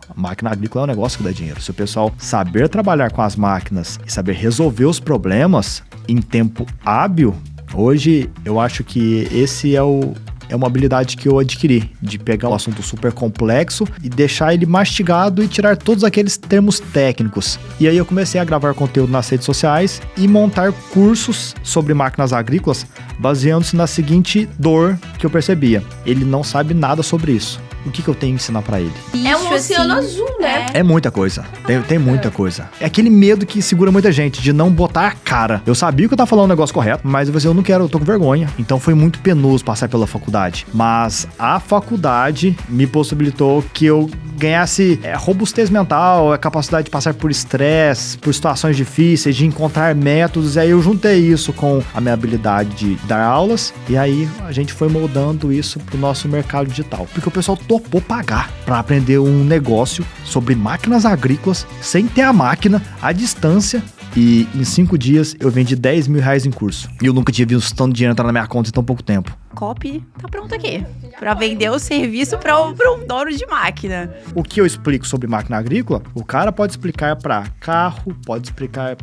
A máquina agrícola é um negócio que dá dinheiro. Se o pessoal saber trabalhar com as máquinas e saber resolver os problemas em tempo hábil, hoje eu acho que esse é uma habilidade que eu adquiri, de pegar um assunto super complexo e deixar ele mastigado e tirar todos aqueles termos técnicos. E aí eu comecei a gravar conteúdo nas redes sociais e montar cursos sobre máquinas agrícolas, baseando-se na seguinte dor que eu percebia. Ele não sabe nada sobre isso. O que eu tenho que ensinar pra ele? É um oceano azul, né? É muita coisa. Tem muita coisa. É aquele medo que segura muita gente, de não botar a cara. Eu sabia que eu tava falando o negócio correto, mas eu não quero, eu tô com vergonha. Então foi muito penoso passar pela faculdade. Mas a faculdade me possibilitou que eu ganhasse robustez mental, a capacidade de passar por estresse, por situações difíceis, de encontrar métodos. E aí eu juntei isso com a minha habilidade de dar aulas. E aí a gente foi moldando isso pro nosso mercado digital. Porque o pessoal topou pagar para aprender um negócio sobre máquinas agrícolas, sem ter a máquina, à distância. E em 5 dias eu vendi R$10 mil em curso. E eu nunca tinha visto tanto dinheiro entrar na minha conta em tão pouco tempo. Copy tá pronto aqui. Pra vender o serviço pra um dono de máquina. O que eu explico sobre máquina agrícola, o cara pode explicar para carro, pode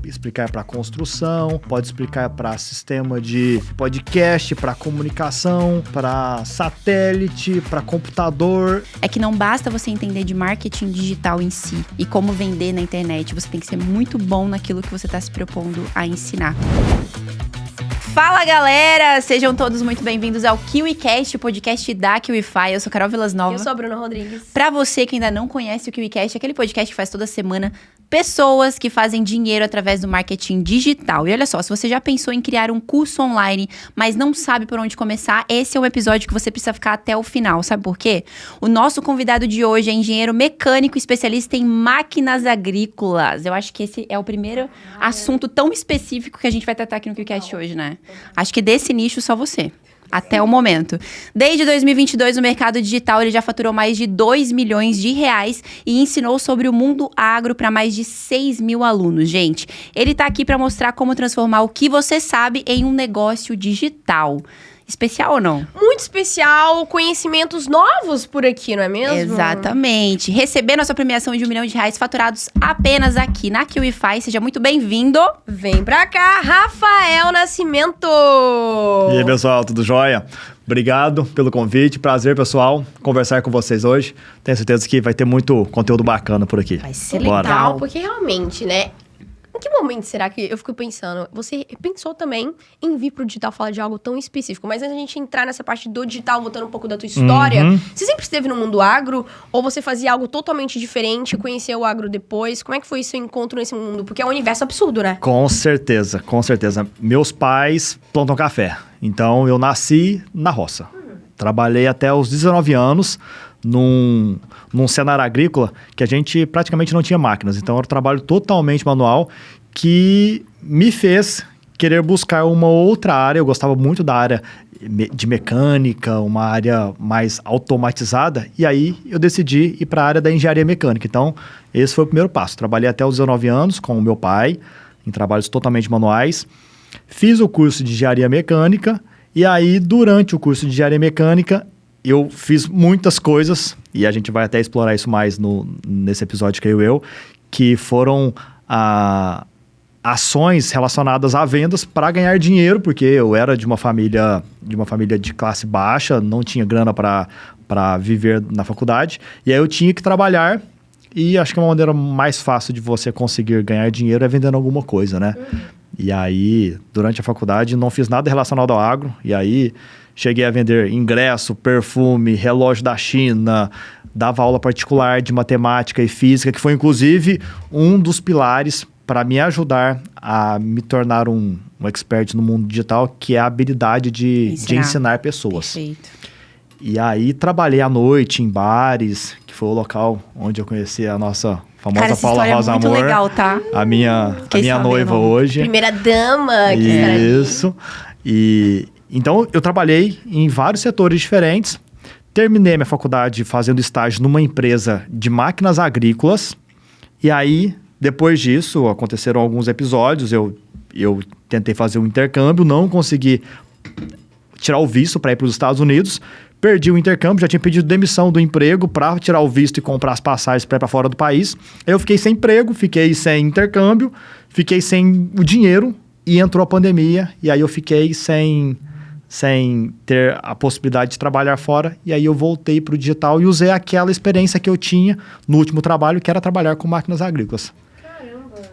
explicar para construção, pode explicar para sistema de podcast, para comunicação, para satélite, para computador. É que não basta você entender de marketing digital em si e como vender na internet. Você tem que ser muito bom naquilo que você está se propondo a ensinar. Fala, galera! Sejam todos muito bem-vindos ao KiwiCast, o podcast da KiwiFi. Eu sou Carol Vilas Nova. Eu sou a Bruna Rodrigues. Pra você que ainda não conhece o KiwiCast, é aquele podcast que faz toda semana pessoas que fazem dinheiro através do marketing digital. E olha só, se você já pensou em criar um curso online, mas não sabe por onde começar, esse é um episódio que você precisa ficar até o final. Sabe por quê? O nosso convidado de hoje é engenheiro mecânico especialista em máquinas agrícolas. Eu acho que esse é o primeiro assunto tão específico que a gente vai tratar aqui no KiwiCast hoje, né? Acho que desse nicho só você. Até o momento. Desde 2022, no mercado digital, ele já faturou mais de R$2 milhões e ensinou sobre o mundo agro para mais de 6 mil alunos. Gente, ele tá aqui para mostrar como transformar o que você sabe em um negócio digital. Especial ou não? Muito especial, conhecimentos novos por aqui, não é mesmo? Exatamente. Receber nossa premiação de R$1 milhão faturados apenas aqui na KiwiFi. Seja muito bem-vindo. Vem pra cá, Rafael Nascimento! E aí, pessoal, tudo jóia? Obrigado pelo convite, prazer, pessoal, conversar com vocês hoje. Tenho certeza que vai ter muito conteúdo bacana por aqui. Vai ser Bora. legal. Porque realmente, né? Em que momento será que eu fico pensando? Você pensou também em vir pro digital falar de algo tão específico, mas antes da gente entrar nessa parte do digital, voltando um pouco da tua história, você sempre esteve no mundo agro? Ou você fazia algo totalmente diferente, conheceu o agro depois? Como é que foi seu encontro nesse mundo? Porque é um universo absurdo, né? Com certeza, com certeza. Meus pais plantam café, então eu nasci na roça. Trabalhei até os 19 anos num cenário agrícola que a gente praticamente não tinha máquinas. Então, era um trabalho totalmente manual que me fez querer buscar uma outra área. Eu gostava muito da área de mecânica, uma área mais automatizada. E aí, eu decidi ir para a área da engenharia mecânica. Então, esse foi o primeiro passo. Trabalhei até os 19 anos com o meu pai, em trabalhos totalmente manuais. Fiz o curso de engenharia mecânica. E aí, durante o curso de engenharia mecânica, eu fiz muitas coisas, e a gente vai até explorar isso mais nesse episódio, creio eu, que foram ações relacionadas a vendas para ganhar dinheiro, porque eu era de uma família de classe baixa, não tinha grana para viver na faculdade, e aí eu tinha que trabalhar, e acho que uma maneira mais fácil de você conseguir ganhar dinheiro é vendendo alguma coisa, né? E aí, durante a faculdade, não fiz nada relacionado ao agro, e aí cheguei a vender ingresso, perfume, relógio da China, dava aula particular de matemática e física, que foi inclusive um dos pilares para me ajudar a me tornar um expert no mundo digital, que é a habilidade de ensinar pessoas. Perfeito. E aí trabalhei à noite em bares, que foi o local onde eu conheci a nossa famosa Paula Rosa Amor. Muito legal, tá? A minha noiva hoje. Primeira dama. Isso. E então, eu trabalhei em vários setores diferentes. Terminei minha faculdade fazendo estágio numa empresa de máquinas agrícolas. E aí, depois disso, aconteceram alguns episódios. Eu tentei fazer um intercâmbio, não consegui tirar o visto para ir para os Estados Unidos. perdi o intercâmbio, já tinha pedido demissão do emprego para tirar o visto e comprar as passagens para ir para fora do país. Aí eu fiquei sem emprego, fiquei sem intercâmbio, fiquei sem o dinheiro e entrou a pandemia. E aí eu fiquei sem ter a possibilidade de trabalhar fora. E aí eu voltei para o digital e usei aquela experiência que eu tinha no último trabalho, que era trabalhar com máquinas agrícolas.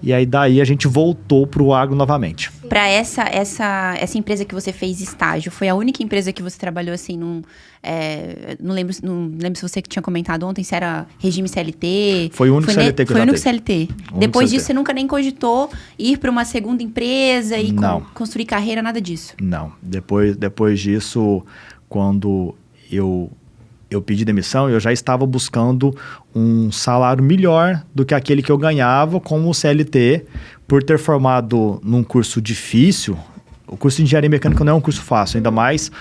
E aí daí a gente voltou para o agro novamente. Para essa empresa que você fez estágio, foi a única empresa que você trabalhou assim não lembro se você tinha comentado ontem se era regime CLT. Foi o único CLT que eu já Foi o único teve. CLT. Depois disso, você nunca nem cogitou ir para uma segunda empresa e construir carreira, nada disso? Não. Depois disso, quando eu pedi demissão, eu já estava buscando um salário melhor do que aquele que eu ganhava como CLT, por ter formado num curso difícil. O curso de engenharia mecânica não é um curso fácil, ainda mais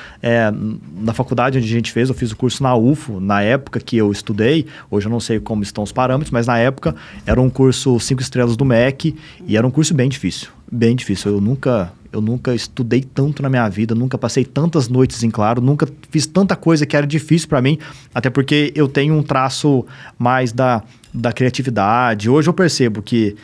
na faculdade onde a gente fez, eu fiz o curso na UFO, na época que eu estudei, hoje eu não sei como estão os parâmetros, mas na época era um curso 5 estrelas do MEC e era um curso bem difícil, bem difícil. Eu nunca estudei tanto na minha vida, nunca passei tantas noites em claro, nunca fiz tanta coisa que era difícil para mim, até porque eu tenho um traço mais da criatividade. Hoje eu percebo que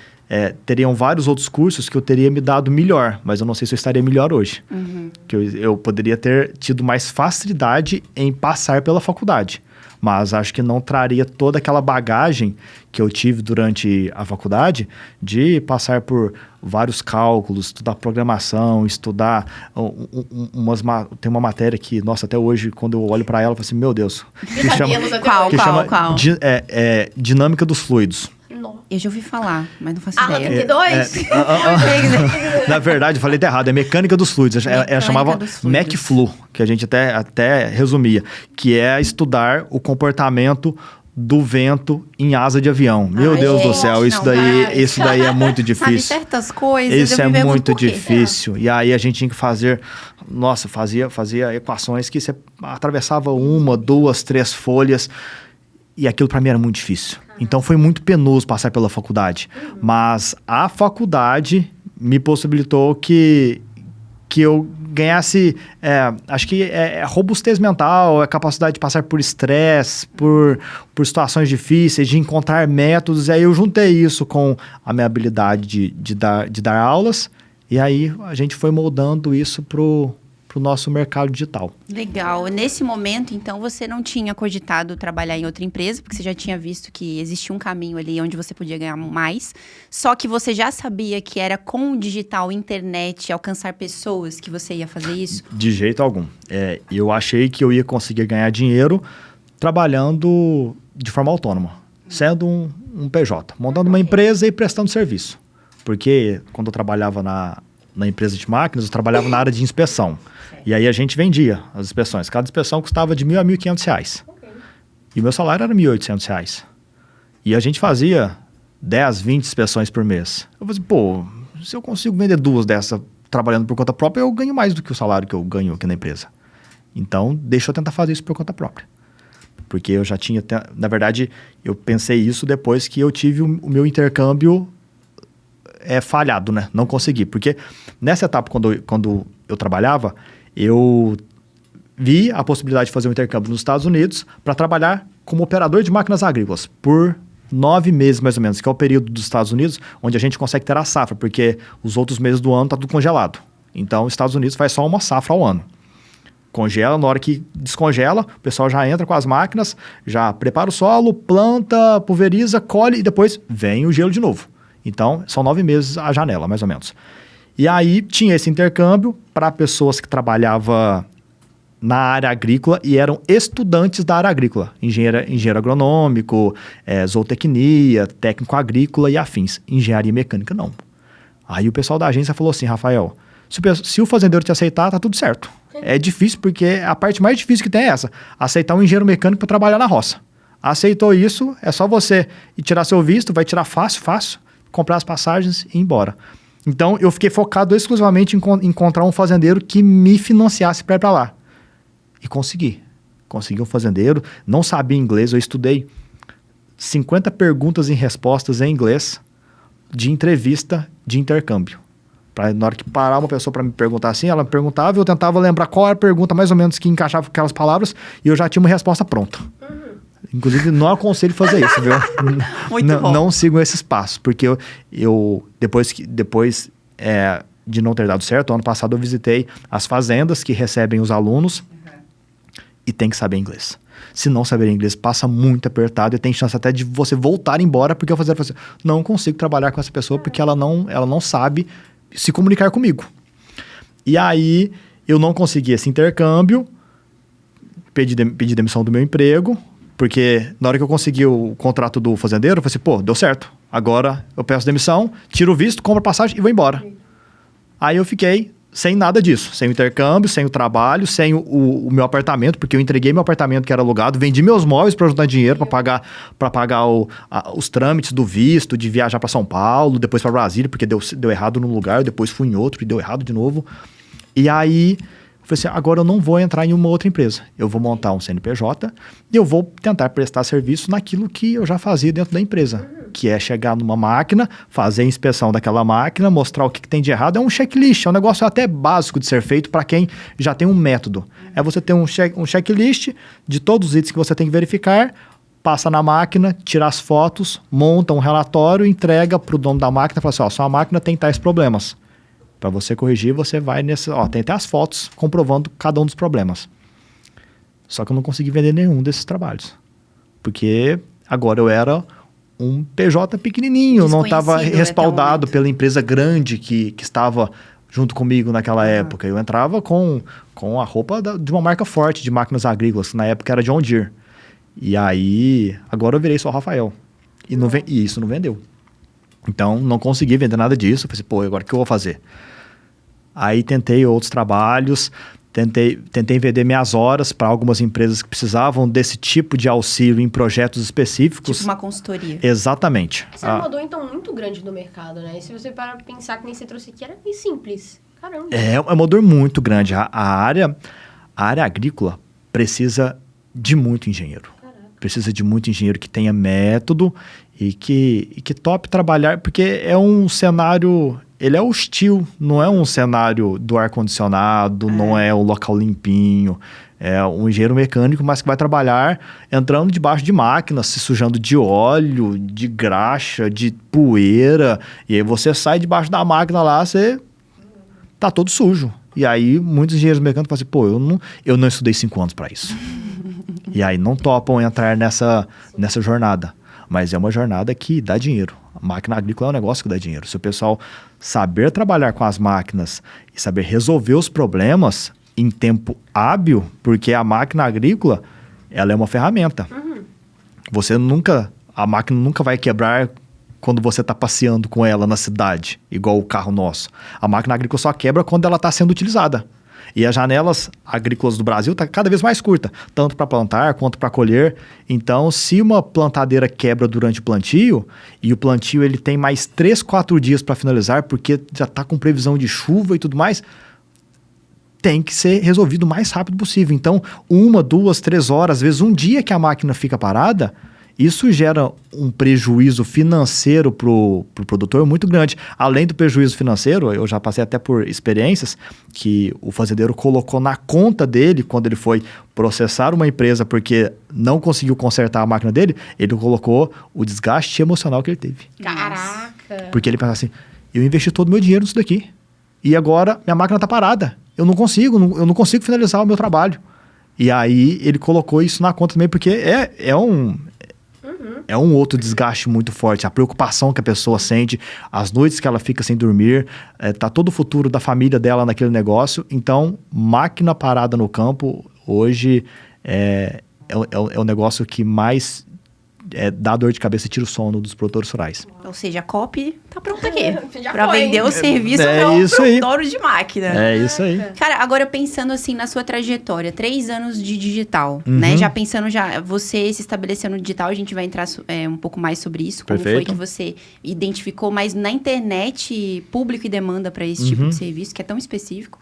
teriam vários outros cursos que eu teria me dado melhor, mas eu não sei se eu estaria melhor hoje. Uhum. Que eu poderia ter tido mais facilidade em passar pela faculdade, mas acho que não traria toda aquela bagagem que eu tive durante a faculdade de passar por vários cálculos, estudar programação, estudar tem uma matéria que, nossa, até hoje, quando eu olho para ela, eu falo assim, meu Deus. Qual? Dinâmica dos fluidos. Eu já ouvi falar, mas não faço ideia. 32? Na verdade, eu falei errado. É mecânica dos fluidos. Ela chamava MecFlu, que a gente até resumia. Que é estudar o comportamento do vento em asa de avião. Meu Deus do céu, isso daí é muito difícil. Sabe certas coisas. Isso é muito difícil. E aí a gente tinha que fazer... Nossa, fazia equações que você atravessava 1, 2, 3 folhas... E aquilo para mim era muito difícil. Então foi muito penoso passar pela faculdade. Mas a faculdade me possibilitou que eu ganhasse, acho que robustez mental, a capacidade de passar por estresse, por situações difíceis, de encontrar métodos. E aí eu juntei isso com a minha habilidade de dar aulas. E aí a gente foi moldando isso pro nosso mercado digital. Legal. Nesse momento, então, você não tinha cogitado trabalhar em outra empresa, porque você já tinha visto que existia um caminho ali onde você podia ganhar mais, só que você já sabia que era com o digital, internet, alcançar pessoas que você ia fazer isso? De jeito algum. Eu achei que eu ia conseguir ganhar dinheiro trabalhando de forma autônoma, sendo um PJ, montando uma empresa e prestando serviço. Porque quando eu trabalhava na empresa de máquinas, eu trabalhava na área de inspeção. E aí a gente vendia as inspeções. Cada inspeção custava de R$ 1.000 a R$ 1.500. Okay. E o meu salário era R$ 1.800. E a gente fazia 10, 20 inspeções por mês. Eu falei, se eu consigo vender 2 dessas trabalhando por conta própria, eu ganho mais do que o salário que eu ganho aqui na empresa. Então, deixa eu tentar fazer isso por conta própria. Porque eu já tinha... Na verdade, eu pensei isso depois que eu tive o meu intercâmbio falhado, né? Não consegui. Porque nessa etapa, quando eu trabalhava, eu vi a possibilidade de fazer um intercâmbio nos Estados Unidos para trabalhar como operador de máquinas agrícolas por 9 meses, mais ou menos, que é o período dos Estados Unidos onde a gente consegue ter a safra, porque os outros meses do ano está tudo congelado. Então, os Estados Unidos faz só uma safra ao ano. Congela, na hora que descongela, o pessoal já entra com as máquinas, já prepara o solo, planta, pulveriza, colhe e depois vem o gelo de novo. Então, são 9 meses a janela, mais ou menos. E aí, tinha esse intercâmbio para pessoas que trabalhavam na área agrícola e eram estudantes da área agrícola. Engenheiro agronômico, zootecnia, técnico agrícola e afins. Engenharia mecânica, não. Aí o pessoal da agência falou assim, Rafael, se o fazendeiro te aceitar, tá tudo certo. É difícil porque a parte mais difícil que tem é essa, aceitar um engenheiro mecânico para trabalhar na roça. Aceitou isso, é só você ir tirar seu visto, vai tirar fácil, comprar as passagens e ir embora. Então, eu fiquei focado exclusivamente em encontrar um fazendeiro que me financiasse para ir para lá. E consegui. Consegui um fazendeiro, não sabia inglês, eu estudei 50 perguntas e respostas em inglês de entrevista de intercâmbio. Na hora que parar uma pessoa para me perguntar assim, ela me perguntava, eu tentava lembrar qual era a pergunta mais ou menos que encaixava com aquelas palavras e eu já tinha uma resposta pronta. Inclusive, não aconselho fazer isso, viu? Muito bom. Não sigam esses passos, porque eu depois de não ter dado certo, ano passado eu visitei as fazendas que recebem os alunos e tem que saber inglês. Se não saber inglês, passa muito apertado e tem chance até de você voltar embora, porque eu fazer assim, não consigo trabalhar com essa pessoa porque ela não sabe se comunicar comigo. E aí, eu não consegui esse intercâmbio, pedi demissão do meu emprego, porque na hora que eu consegui o contrato do fazendeiro, eu falei assim, pô, deu certo. Agora eu peço demissão, tiro o visto, compro a passagem e vou embora. Aí eu fiquei sem nada disso, sem o intercâmbio, sem o trabalho, sem o meu apartamento, porque eu entreguei meu apartamento que era alugado, vendi meus móveis para juntar dinheiro para pagar os trâmites do visto, de viajar para São Paulo, depois para Brasília, porque deu errado num lugar, depois fui em outro e deu errado de novo. E aí, eu falei assim, agora eu não vou entrar em uma outra empresa. Eu vou montar um CNPJ e eu vou tentar prestar serviço naquilo que eu já fazia dentro da empresa, que é chegar numa máquina, fazer a inspeção daquela máquina, mostrar o que tem de errado. É um checklist, é um negócio até básico de ser feito para quem já tem um método. É você ter um checklist de todos os itens que você tem que verificar, passa na máquina, tira as fotos, monta um relatório, entrega para o dono da máquina e fala assim, ó, sua máquina tem tais problemas. Para você corrigir, você vai nesse... Ó, tem até as fotos comprovando cada um dos problemas. Só que eu não consegui vender nenhum desses trabalhos. Porque agora eu era um PJ pequenininho, não estava respaldado pela empresa grande que estava junto comigo naquela época. Eu entrava com a roupa de uma marca forte de máquinas agrícolas, que na época era John Deere. E aí, agora eu virei só Rafael. E isso não vendeu. Então, não consegui vender nada disso. Eu falei, pô, agora o que eu vou fazer? Aí tentei outros trabalhos, tentei vender minhas horas para algumas empresas que precisavam desse tipo de auxílio em projetos específicos. Tipo uma consultoria. Exatamente. Você é uma dor, então, muito grande no mercado, né? E se você parar pra pensar que nem você trouxe aqui, era bem simples. Caramba. É uma dor muito grande. A área agrícola precisa de muito engenheiro. Caraca. Precisa de muito engenheiro que tenha método e que tope trabalhar, porque é um cenário... Ele é hostil, não é um cenário do ar-condicionado, não é um local limpinho. É um engenheiro mecânico, mas que vai trabalhar entrando debaixo de máquinas, se sujando de óleo, de graxa, de poeira. E aí você sai debaixo da máquina lá, você tá todo sujo. E aí muitos engenheiros mecânicos falam assim, pô, eu não estudei 5 anos para isso. E aí não topam entrar nessa jornada. Mas é uma jornada que dá dinheiro. A máquina agrícola é um negócio que dá dinheiro. Se o pessoal saber trabalhar com as máquinas e saber resolver os problemas em tempo hábil, porque a máquina agrícola, ela é uma ferramenta. A máquina nunca vai quebrar quando você está passeando com ela na cidade, igual o carro nosso. A máquina agrícola só quebra quando ela está sendo utilizada. E as janelas agrícolas do Brasil estão cada vez mais curtas, tanto para plantar quanto para colher. Então, se uma plantadeira quebra durante o plantio, e o plantio ele tem mais 3, 4 dias para finalizar, porque já está com previsão de chuva e tudo mais, tem que ser resolvido o mais rápido possível. Então, 1, 2, 3 horas, às vezes um dia que a máquina fica parada, isso gera um prejuízo financeiro para o produtor muito grande. Além do prejuízo financeiro, eu já passei até por experiências que o fazendeiro colocou na conta dele, quando ele foi processar uma empresa porque não conseguiu consertar a máquina dele, ele colocou o desgaste emocional que ele teve. Caraca! Porque ele pensa assim, eu investi todo o meu dinheiro nisso daqui e agora minha máquina está parada. Eu não consigo finalizar o meu trabalho. E aí ele colocou isso na conta também, porque é um outro desgaste muito forte. A preocupação que a pessoa sente, as noites que ela fica sem dormir, tá todo o futuro da família dela naquele negócio. Então, máquina parada no campo, hoje, é o negócio que mais dá dor de cabeça e tira o sono dos produtores rurais. Ou seja, a COP tá pronta aqui. Já pra foi. vender o serviço pro dono de máquina. É isso aí. Cara, agora pensando assim na sua trajetória, 3 anos de digital, né? Já pensando, você se estabelecendo no digital, a gente vai entrar um pouco mais sobre isso. Como Perfeito. foi que você identificou, mas na internet, público e demanda para esse tipo de serviço, que é tão específico.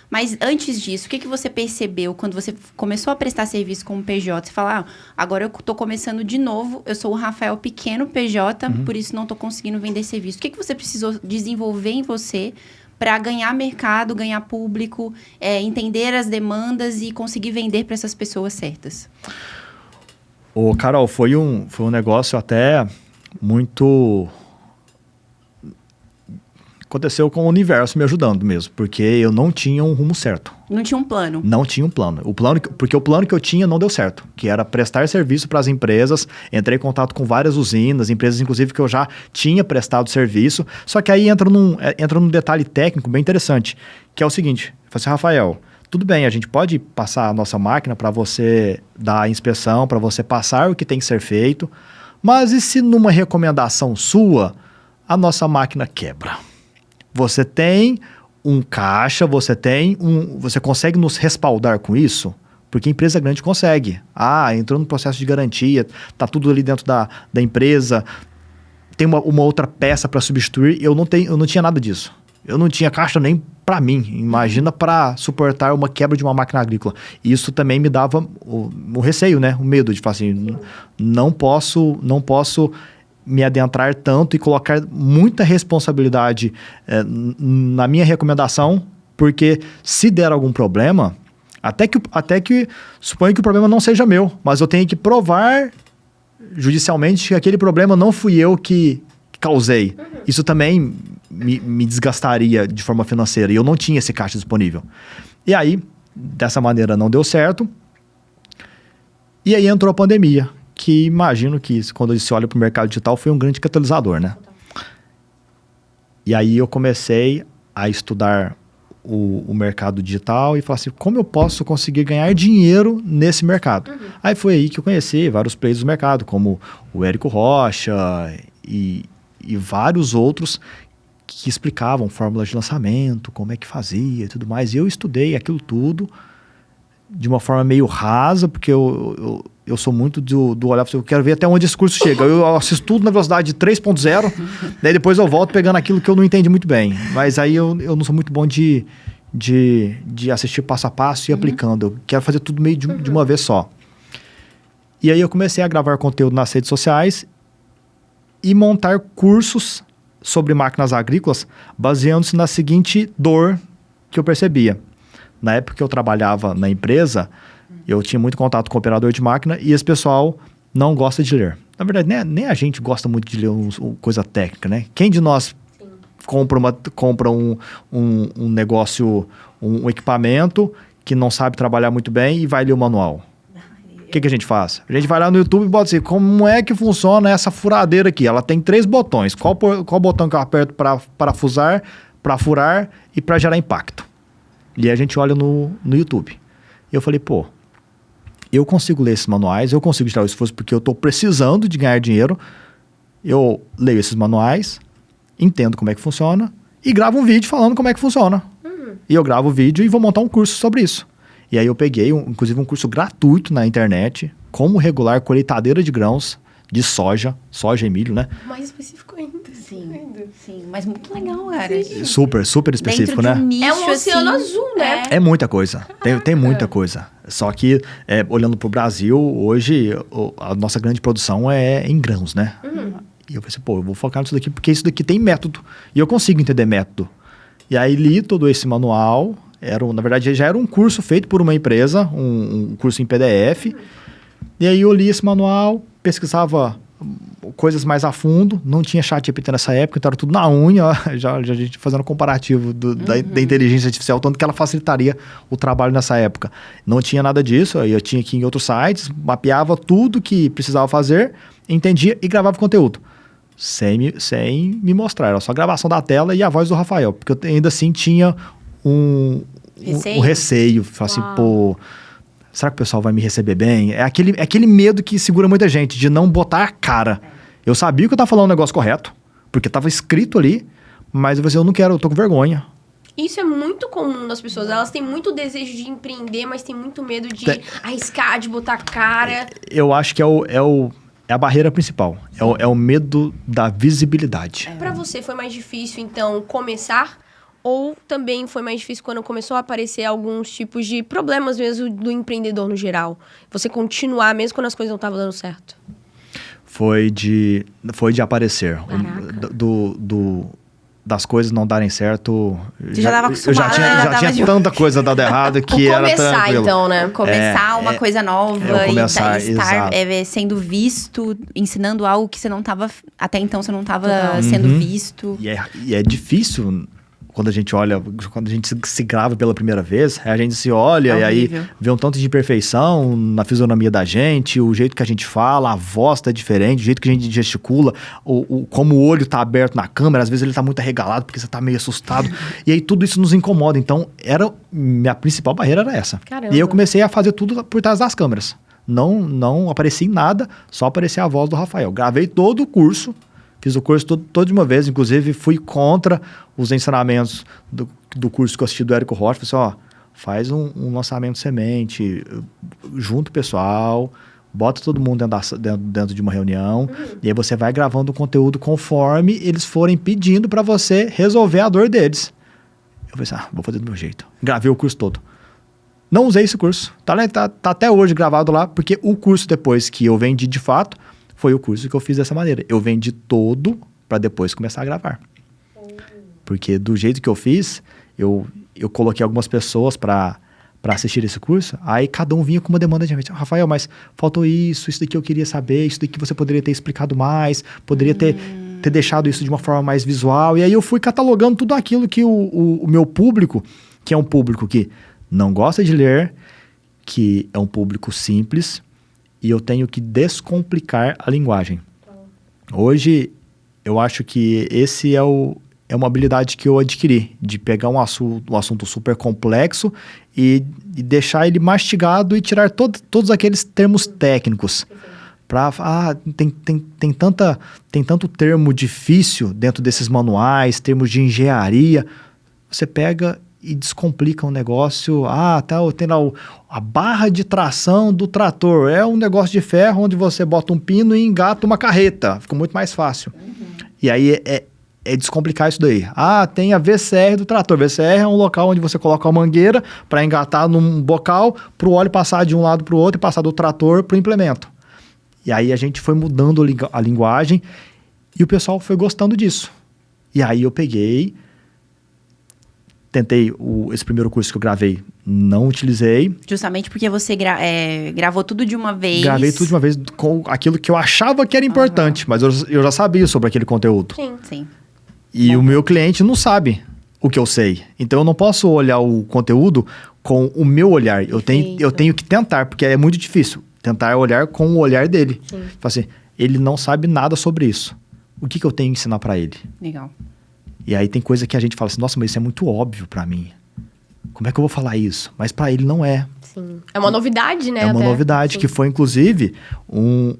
Mas antes disso, o que você percebeu quando você começou a prestar serviço como PJ? Você fala, agora eu tô começando de novo, eu sou o Rafael pequeno PJ, por isso não tô conseguindo vender serviço. O que você precisou desenvolver em você para ganhar mercado, ganhar público, entender as demandas e conseguir vender para essas pessoas certas? Ô, Carol, foi um negócio até muito... Aconteceu com o universo me ajudando mesmo, porque eu não tinha um rumo certo. Não tinha um plano. Não tinha um plano. Porque o plano que eu tinha não deu certo, que era prestar serviço para as empresas. Entrei em contato com várias usinas, empresas inclusive que eu já tinha prestado serviço. Só que aí entra num detalhe técnico bem interessante, que é o seguinte. Eu falei assim, Rafael, tudo bem, a gente pode passar a nossa máquina para você dar a inspeção, para você passar o que tem que ser feito, mas e se numa recomendação sua, a nossa máquina quebra? Você tem um caixa, você consegue nos respaldar com isso? Porque a empresa grande consegue. Entrou no processo de garantia, tá tudo ali dentro da empresa, tem uma outra peça para substituir. Eu não tinha nada disso. Eu não tinha caixa nem para mim. Imagina para suportar uma quebra de uma máquina agrícola. Isso também me dava o receio, né? O medo de falar assim, não posso me adentrar tanto e colocar muita responsabilidade na minha recomendação, porque se der algum problema, até que suponho que o problema não seja meu, mas eu tenho que provar judicialmente que aquele problema não fui eu que causei. Isso também me desgastaria de forma financeira e eu não tinha esse caixa disponível. E aí, dessa maneira não deu certo, e aí entrou a pandemia, que imagino que quando se olha para o mercado digital foi um grande catalisador, né? E aí eu comecei a estudar o mercado digital e falar assim, como eu posso conseguir ganhar dinheiro nesse mercado? Aí foi aí que eu conheci vários players do mercado, como o Érico Rocha e vários outros que explicavam fórmulas de lançamento, como é que fazia e tudo mais. E eu estudei aquilo tudo de uma forma meio rasa, porque eu sou muito do olhar, eu quero ver até onde esse curso chega. Eu assisto tudo na velocidade de 3.0, daí depois eu volto pegando aquilo que eu não entendi muito bem. Mas aí eu não sou muito bom de assistir passo a passo e aplicando. Eu quero fazer tudo meio de uma vez só. E aí eu comecei a gravar conteúdo nas redes sociais e montar cursos sobre máquinas agrícolas, baseando-se na seguinte dor que eu percebia. Na época que eu trabalhava na empresa, eu tinha muito contato com o operador de máquina e esse pessoal não gosta de ler. Na verdade, nem a gente gosta muito de ler coisa técnica, né? Quem de nós compra um negócio, um equipamento que não sabe trabalhar muito bem e vai ler o manual? O que a gente faz? A gente vai lá no YouTube e bota assim, como é que funciona essa furadeira aqui? Ela tem 3 botões. Qual botão que eu aperto para parafusar, para furar e para gerar impacto? E aí a gente olha no YouTube. E eu falei, eu consigo ler esses manuais, eu consigo tirar o esforço porque eu estou precisando de ganhar dinheiro. Eu leio esses manuais, entendo como é que funciona e gravo um vídeo falando como é que funciona. E eu gravo o vídeo e vou montar um curso sobre isso. E aí eu peguei, inclusive, um curso gratuito na internet, como regular colheitadeira de grãos de soja e milho, né? Mais específico ainda. Sim, mas muito legal, cara. Super, super específico, Dentro de né? um nicho, É um oceano assim, azul, né? É muita coisa, tem muita coisa. Só que, olhando para o Brasil, hoje, a nossa grande produção é em grãos, né? E eu pensei, eu vou focar nisso daqui, porque isso daqui tem método. E eu consigo entender método. E aí li todo esse manual, na verdade já era um curso feito por uma empresa, um curso em PDF. E aí eu li esse manual, pesquisava coisas mais a fundo, não tinha ChatGPT nessa época, então era tudo na unha, já a gente fazendo comparativo da inteligência artificial, tanto que ela facilitaria o trabalho nessa época. Não tinha nada disso, aí eu tinha que ir em outros sites, mapeava tudo que precisava fazer, entendia e gravava conteúdo. Sem me mostrar, era só a gravação da tela e a voz do Rafael, porque eu ainda assim tinha um receio, falar assim, será que o pessoal vai me receber bem? É aquele medo que segura muita gente, de não botar a cara. Eu sabia que eu estava falando o negócio correto, porque estava escrito ali, mas eu não quero, eu tô com vergonha. Isso é muito comum das pessoas. Elas têm muito desejo de empreender, mas têm muito medo de arriscar, de botar a cara. Eu acho que é a barreira principal. É o medo da visibilidade. Pra você foi mais difícil, então, começar? Ou também foi mais difícil quando começou a aparecer alguns tipos de problemas mesmo do empreendedor no geral? Você continuar mesmo quando as coisas não estavam dando certo? Foi de aparecer. das coisas não darem certo... Você já tava Eu acostumado, já tinha tanta coisa dado errado que era Começar, tranquilo. então, né? Começar uma coisa nova começar, e estar exato. sendo visto, ensinando algo que você não tava... Até então você não tava Total. sendo visto. E é difícil quando a gente olha, quando a gente se grava pela primeira vez, a gente se olha e aí Horrível. vê um tanto de imperfeição na fisionomia da gente, o jeito que a gente fala, a voz tá diferente, o jeito que a gente gesticula, como o olho tá aberto na câmera, às vezes ele tá muito arregalado porque você tá meio assustado. E aí tudo isso nos incomoda. Então, minha principal barreira era essa. Caramba. E aí eu comecei a fazer tudo por trás das câmeras. Não apareci em nada, só aparecia a voz do Rafael. Gravei todo o curso. Fiz o curso todo de uma vez, inclusive fui contra os ensinamentos do curso que eu assisti do Érico Rocha. Falei assim, faz um lançamento semente, junta o pessoal, bota todo mundo dentro de uma reunião, e aí você vai gravando o conteúdo conforme eles forem pedindo para você resolver a dor deles. Eu falei assim, vou fazer do meu jeito. Gravei o curso todo. Não usei esse curso, tá até hoje gravado lá, porque o curso depois que eu vendi de fato, foi o curso que eu fiz dessa maneira. Eu vendi todo para depois começar a gravar. Porque do jeito que eu fiz, eu coloquei algumas pessoas para assistir esse curso, aí cada um vinha com uma demanda de Rafael, mas faltou isso daqui eu queria saber, isso daqui você poderia ter explicado mais, poderia ter deixado isso de uma forma mais visual. E aí eu fui catalogando tudo aquilo que o meu público, que é um público que não gosta de ler, que é um público simples, e eu tenho que descomplicar a linguagem. Hoje, eu acho que esse é uma habilidade que eu adquiri, de pegar um assunto super complexo e deixar ele mastigado e tirar todos aqueles termos técnicos. Tem tanto termo difícil dentro desses manuais, termos de engenharia. Você pega e descomplica um negócio. Tem lá a barra de tração do trator. É um negócio de ferro onde você bota um pino e engata uma carreta. Fica muito mais fácil. E aí é descomplicar isso daí. Tem a VCR do trator. VCR é um local onde você coloca a mangueira para engatar num bocal para o óleo passar de um lado para o outro e passar do trator para o implemento. E aí a gente foi mudando a linguagem e o pessoal foi gostando disso. E aí eu peguei... Tentei, esse primeiro curso que eu gravei, não utilizei. Justamente porque você gravou tudo de uma vez. Gravei tudo de uma vez com aquilo que eu achava que era importante, mas eu já sabia sobre aquele conteúdo. Sim. E o meu cliente não sabe o que eu sei. Então eu não posso olhar o conteúdo com o meu olhar. Eu tenho que tentar, porque é muito difícil. Tentar olhar com o olhar dele. Tipo assim, ele não sabe nada sobre isso. O que eu tenho que ensinar para ele? Legal. E aí tem coisa que a gente fala assim, nossa, mas isso é muito óbvio pra mim. Como é que eu vou falar isso? Mas pra ele não é. Sim. É uma novidade, né? É uma novidade, que foi, inclusive, um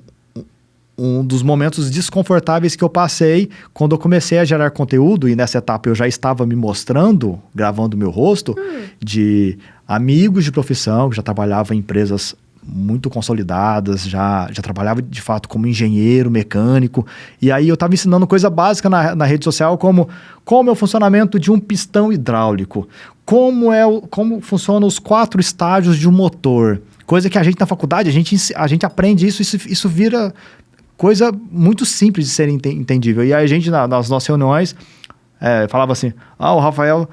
dos momentos desconfortáveis que eu passei quando eu comecei a gerar conteúdo, e nessa etapa eu já estava me mostrando, gravando meu rosto, de amigos de profissão, que já trabalhavam em empresas muito consolidadas, já trabalhava de fato como engenheiro, mecânico, e aí eu estava ensinando coisa básica na rede social, como é o funcionamento de um pistão hidráulico, como funcionam os 4 estágios de um motor, coisa que a gente na faculdade, a gente aprende isso vira coisa muito simples de ser entendível, e aí a gente nas nossas reuniões falava assim, o Rafael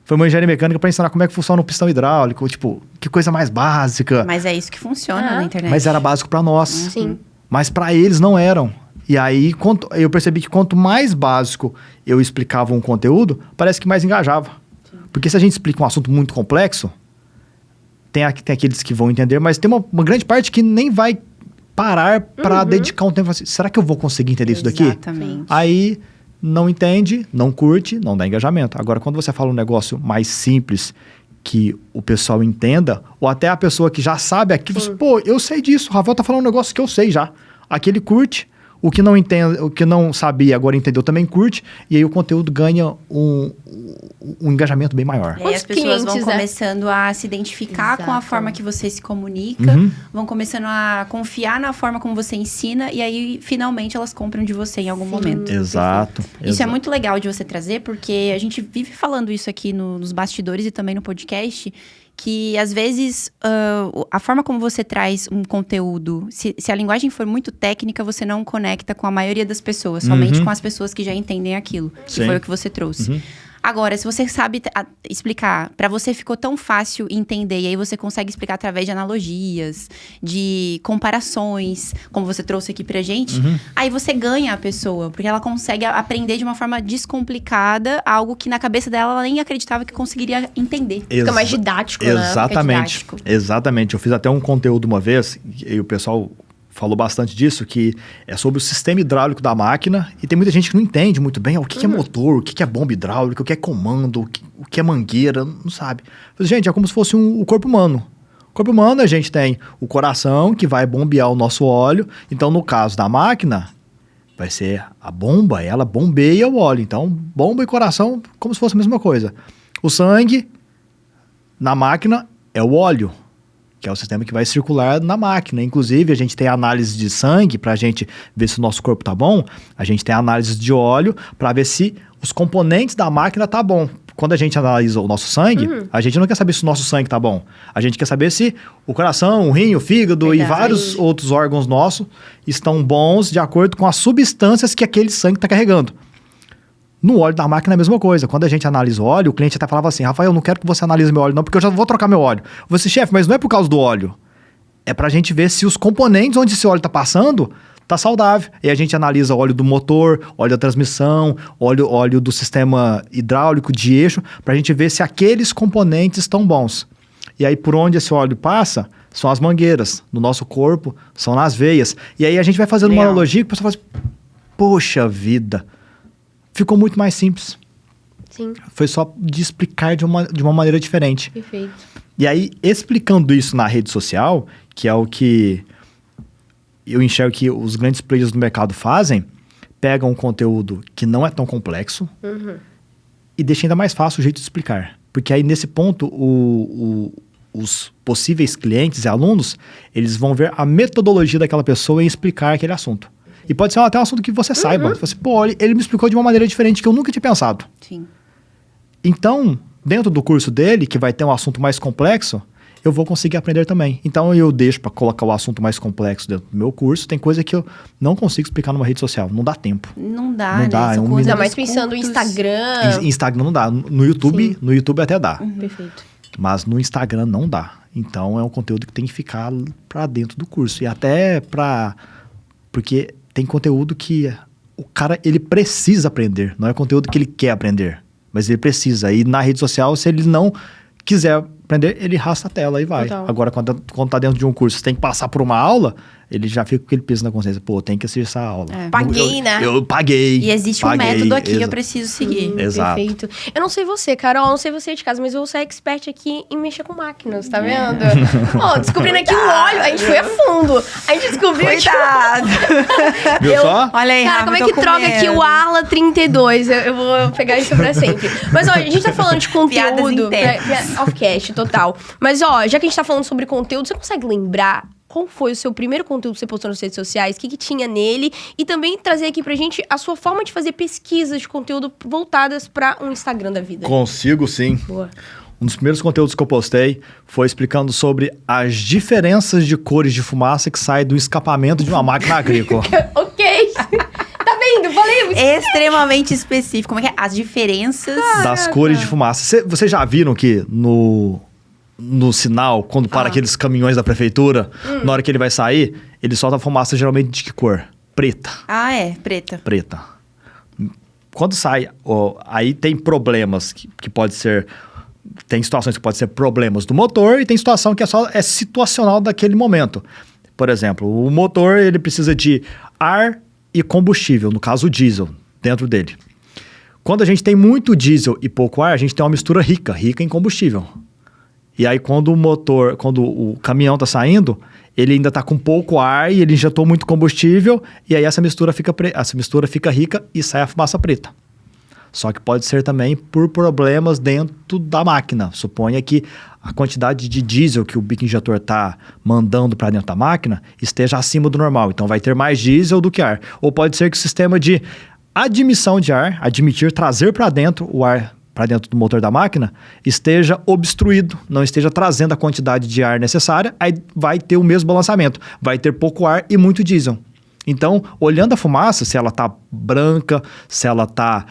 foi uma engenharia mecânica para ensinar como é que funciona um pistão hidráulico, tipo, que coisa mais básica. Mas é isso que funciona na internet. Mas era básico para nós. Sim. Mas para eles não eram. E aí eu percebi que quanto mais básico eu explicava um conteúdo, parece que mais engajava. Sim. Porque se a gente explica um assunto muito complexo, tem aqueles que vão entender, mas tem uma grande parte que nem vai parar para dedicar um tempo assim, será que eu vou conseguir entender isso daqui? Exatamente. Aí não entende, não curte, não dá engajamento. Agora, quando você fala um negócio mais simples, que o pessoal entenda, ou até a pessoa que já sabe aquilo, você, eu sei disso, o Rafael tá falando um negócio que eu sei já. Aquele curte, o que não entende, o que não sabia, agora entendeu, também curte, e aí o conteúdo ganha um engajamento bem maior. E aí as pessoas vão começando a se identificar com a forma que você se comunica, vão começando a confiar na forma como você ensina, e aí finalmente elas compram de você em algum momento. Exato. Isso é muito legal de você trazer, porque a gente vive falando isso aqui nos bastidores e também no podcast, que às vezes a forma como você traz um conteúdo, se a linguagem for muito técnica, você não conecta com a maioria das pessoas, somente com as pessoas que já entendem aquilo, que foi o que você trouxe. Agora, se você sabe explicar, para você ficou tão fácil entender, e aí você consegue explicar através de analogias, de comparações, como você trouxe aqui pra gente, aí você ganha a pessoa, porque ela consegue aprender de uma forma descomplicada, algo que na cabeça dela ela nem acreditava que conseguiria entender. Fica mais didático, né? Exatamente. Fica didático. Exatamente. Eu fiz até um conteúdo uma vez, e o pessoal falou bastante disso, que é sobre o sistema hidráulico da máquina, e tem muita gente que não entende muito bem o que é motor, o que é bomba hidráulica, o que é comando, o que é mangueira, não sabe. Mas, gente, é como se fosse o corpo humano. O corpo humano, a gente tem o coração, que vai bombear o nosso óleo. Então, no caso da máquina, vai ser a bomba, ela bombeia o óleo. Então, bomba e coração, como se fosse a mesma coisa. O sangue, na máquina, é o óleo, que é o sistema que vai circular na máquina. Inclusive, a gente tem análise de sangue para a gente ver se o nosso corpo tá bom. A gente tem análise de óleo para ver se os componentes da máquina tá bom. Quando a gente analisa o nosso sangue, a gente não quer saber se o nosso sangue tá bom. A gente quer saber se o coração, o rim, o fígado e vários outros órgãos nossos estão bons de acordo com as substâncias que aquele sangue está carregando. No óleo da máquina é a mesma coisa. Quando a gente analisa o óleo, o cliente até falava assim: Rafael, eu não quero que você analise meu óleo não, porque eu já vou trocar meu óleo. Eu falei assim: chefe, mas não é por causa do óleo. É pra gente ver se os componentes onde esse óleo tá passando tá saudável. E a gente analisa o óleo do motor, óleo da transmissão, óleo do sistema hidráulico de eixo, pra gente ver se aqueles componentes estão bons. E aí, por onde esse óleo passa, são as mangueiras. No nosso corpo, são nas veias. E aí a gente vai fazendo uma analogia que o pessoal fala assim: poxa vida, ficou muito mais simples. Sim. Foi só de explicar de uma maneira diferente. Perfeito. E aí, explicando isso na rede social, que é o que eu enxergo que os grandes players do mercado fazem, pegam um conteúdo que não é tão complexo e deixam ainda mais fácil o jeito de explicar. Porque aí, nesse ponto, os possíveis clientes e alunos, eles vão ver a metodologia daquela pessoa em explicar aquele assunto. E pode ser até um assunto que você saiba. Você, pô, ele me explicou de uma maneira diferente que eu nunca tinha pensado. Sim. Então, dentro do curso dele, que vai ter um assunto mais complexo, eu vou conseguir aprender também. Então, eu deixo para colocar o assunto mais complexo dentro do meu curso. Tem coisa que eu não consigo explicar numa rede social. Não dá tempo. Não dá, Não né? dá, é um Ainda mais pensando no Instagram. Instagram não dá. No YouTube até dá. Perfeito. Mas no Instagram não dá. Então, é um conteúdo que tem que ficar para dentro do curso. E até porque tem conteúdo que o cara, ele precisa aprender. Não é conteúdo que ele quer aprender, mas ele precisa. E na rede social, se ele não quiser aprender, ele arrasta a tela e vai. Total. Agora, quando tá dentro de um curso, você tem que passar por uma aula, ele já fica com aquele peso na consciência. Pô, tem que assistir essa aula. Paguei, né? Eu paguei. E existe um método aqui que eu preciso seguir. Exato. Perfeito. Eu não sei você, Carol, não sei você de casa, mas eu sou expert aqui em mexer com máquinas, tá vendo? Ó, descobrindo aqui o óleo, a gente foi a fundo. A gente descobriu Cuidado! Viu só? Olha aí, Cara, Rafa, como é tô que com troca medo. aqui o Arla 32? Eu vou pegar isso pra sempre. Mas, ó, a gente tá falando de Piadas conteúdo. internas. Off-cast, total. Mas, ó, já que a gente tá falando sobre conteúdo, você consegue lembrar qual foi o seu primeiro conteúdo que você postou nas redes sociais? O que tinha nele? E também trazer aqui pra gente a sua forma de fazer pesquisas de conteúdo voltadas pra um Instagram da vida. Consigo, sim. Boa. Um dos primeiros conteúdos que eu postei foi explicando sobre as diferenças de cores de fumaça que saem do escapamento de uma máquina agrícola. Ok. Tá vendo? Falei. Extremamente específico. Como é que é? As diferenças. Das cores de fumaça. Vocês já viram que no sinal, quando para aqueles caminhões da prefeitura, na hora que ele vai sair, ele solta fumaça geralmente de que cor? Preta. Ah, é. Preta. Preta. Quando sai, aí tem problemas que pode ser... Tem situações que podem ser problemas do motor e tem situação que é situacional daquele momento. Por exemplo, o motor ele precisa de ar e combustível, no caso o diesel, dentro dele. Quando a gente tem muito diesel e pouco ar, a gente tem uma mistura rica em combustível. E aí quando o caminhão está saindo, ele ainda está com pouco ar e ele injetou muito combustível, e aí essa mistura fica rica e sai a fumaça preta. Só que pode ser também por problemas dentro da máquina. Suponha que a quantidade de diesel que o bico injetor está mandando para dentro da máquina esteja acima do normal. Então vai ter mais diesel do que ar. Ou pode ser que o sistema de admissão de ar, trazer para dentro o ar para dentro do motor da máquina esteja obstruído, não esteja trazendo a quantidade de ar necessária, aí vai ter o mesmo balançamento, vai ter pouco ar e muito diesel. Então, olhando a fumaça, se ela está branca, se ela está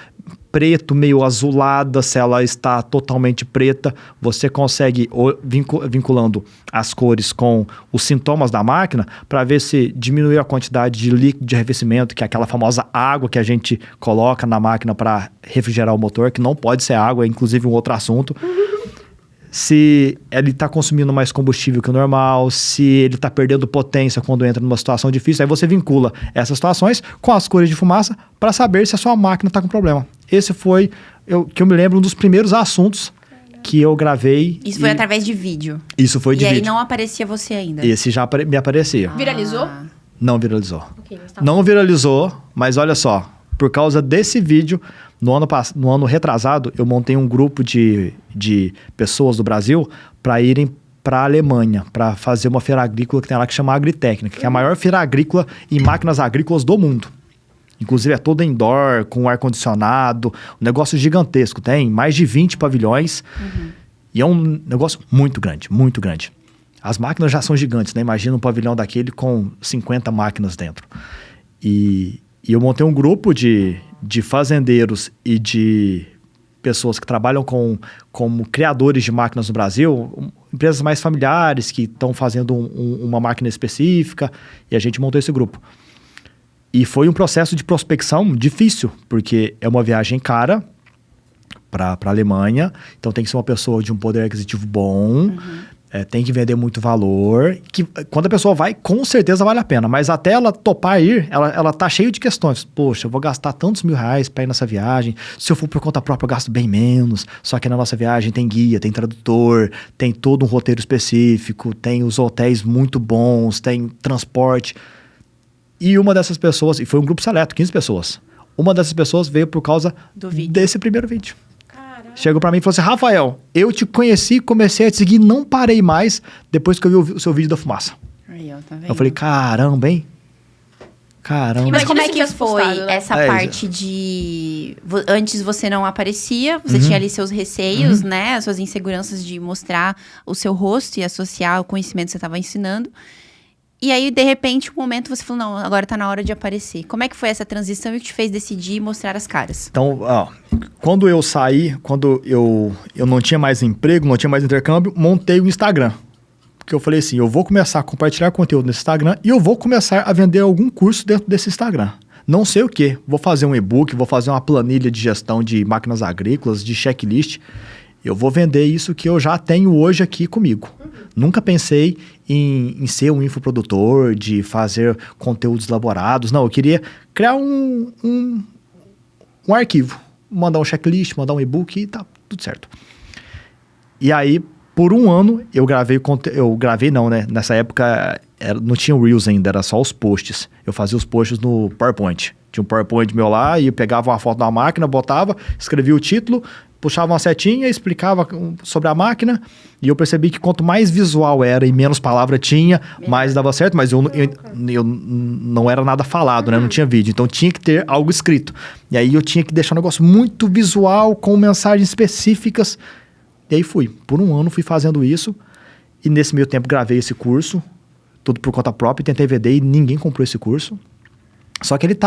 preto, meio azulada, se ela está totalmente preta, você consegue, vinculando as cores com os sintomas da máquina, para ver se diminuiu a quantidade de líquido de arrefecimento, que é aquela famosa água que a gente coloca na máquina para refrigerar o motor, que não pode ser água, é inclusive um outro assunto. Se ele está consumindo mais combustível que o normal, se ele está perdendo potência quando entra numa situação difícil, aí você vincula essas situações com as cores de fumaça para saber se a sua máquina está com problema. Esse foi, que eu me lembro, um dos primeiros assuntos que eu gravei. Isso foi através de vídeo? Isso foi de vídeo. E aí não aparecia você ainda? Esse já me aparecia. Viralizou? Não viralizou. Okay, não viralizou, mas olha só, por causa desse vídeo, no ano retrasado, eu montei um grupo de pessoas do Brasil para irem para a Alemanha, para fazer uma feira agrícola que tem lá que chama Agritécnica, que é a maior feira agrícola e máquinas agrícolas do mundo. Inclusive é toda indoor, com ar-condicionado, um negócio gigantesco. Tem mais de 20 pavilhões e é um negócio muito grande, muito grande. As máquinas já são gigantes, né? Imagina um pavilhão daquele com 50 máquinas dentro. E eu montei um grupo de fazendeiros e de pessoas que trabalham como criadores de máquinas no Brasil, empresas mais familiares que estão fazendo uma máquina específica, e a gente montou esse grupo. E foi um processo de prospecção difícil, porque é uma viagem cara para a Alemanha, então tem que ser uma pessoa de um poder aquisitivo bom, tem que vender muito valor, que quando a pessoa vai, com certeza vale a pena, mas até ela topar ir, ela tá cheia de questões. Poxa, eu vou gastar tantos R$1.000 para ir nessa viagem, se eu for por conta própria eu gasto bem menos, só que na nossa viagem tem guia, tem tradutor, tem todo um roteiro específico, tem os hotéis muito bons, tem transporte. E uma dessas pessoas, e foi um grupo seleto, 15 pessoas, uma dessas pessoas veio por causa desse primeiro vídeo. Chegou pra mim e falou assim: Rafael, eu te conheci, comecei a te seguir, não parei mais depois que eu vi o seu vídeo da fumaça. Aí, ó, tá vendo? Eu falei, caramba, hein? Caramba. Mas como é se que tivesse foi postado, né? essa parte de... Antes você não aparecia, você tinha ali seus receios, né? As suas inseguranças de mostrar o seu rosto e associar o conhecimento que você estava ensinando. E aí, de repente, um momento você falou, não, agora tá na hora de aparecer. Como é que foi essa transição e o que te fez decidir mostrar as caras? Então, quando eu saí, quando eu não tinha mais emprego, não tinha mais intercâmbio, montei o Instagram. Porque eu falei assim, eu vou começar a compartilhar conteúdo nesse Instagram e eu vou começar a vender algum curso dentro desse Instagram. Não sei o quê. Vou fazer um e-book, vou fazer uma planilha de gestão de máquinas agrícolas, de checklist. Eu vou vender isso que eu já tenho hoje aqui comigo. Nunca pensei em ser um infoprodutor, de fazer conteúdos elaborados. Não, eu queria criar um arquivo. Mandar um checklist, mandar um e-book e tá tudo certo. E aí, por um ano, eu gravei não, né? Nessa época não tinha o Reels ainda, era só os posts. Eu fazia os posts no PowerPoint. Tinha um PowerPoint meu lá e eu pegava uma foto da máquina, botava, escrevia o título, puxava uma setinha, explicava sobre a máquina, e eu percebi que quanto mais visual era e menos palavra tinha, mais dava certo, mas eu não era nada falado, né? Não tinha vídeo, então tinha que ter algo escrito. E aí eu tinha que deixar um negócio muito visual, com mensagens específicas, e aí por um ano fui fazendo isso, e nesse meio tempo gravei esse curso, tudo por conta própria, tentei vender e ninguém comprou esse curso. Só que ele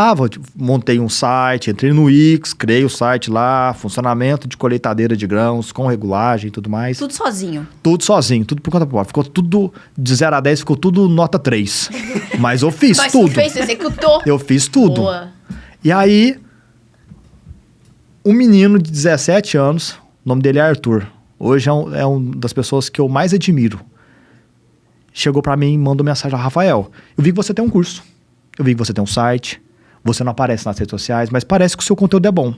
montei um site, entrei no Wix, criei o site lá, funcionamento de colheitadeira de grãos, com regulagem e tudo mais. Tudo sozinho? Tudo sozinho, tudo por conta própria. Ficou tudo, de 0 a 10, ficou tudo nota 3. Mas eu fiz tudo. Mas você fez, você executou. Eu fiz tudo. Boa. E aí, um menino de 17 anos, o nome dele é Arthur. Hoje é uma das pessoas que eu mais admiro. Chegou pra mim e mandou mensagem: Rafael, eu vi que você tem um curso. Eu vi que você tem um site, você não aparece nas redes sociais, mas parece que o seu conteúdo é bom.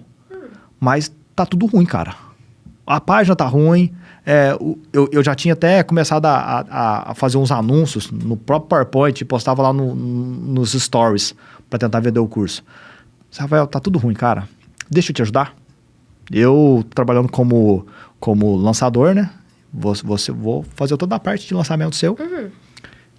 Mas tá tudo ruim, cara. A página tá ruim. Eu já tinha até começado a fazer uns anúncios no próprio PowerPoint e postava lá nos stories para tentar vender o curso. Rafael, tá tudo ruim, cara. Deixa eu te ajudar. Eu, trabalhando como lançador, né? Vou fazer toda a parte de lançamento seu.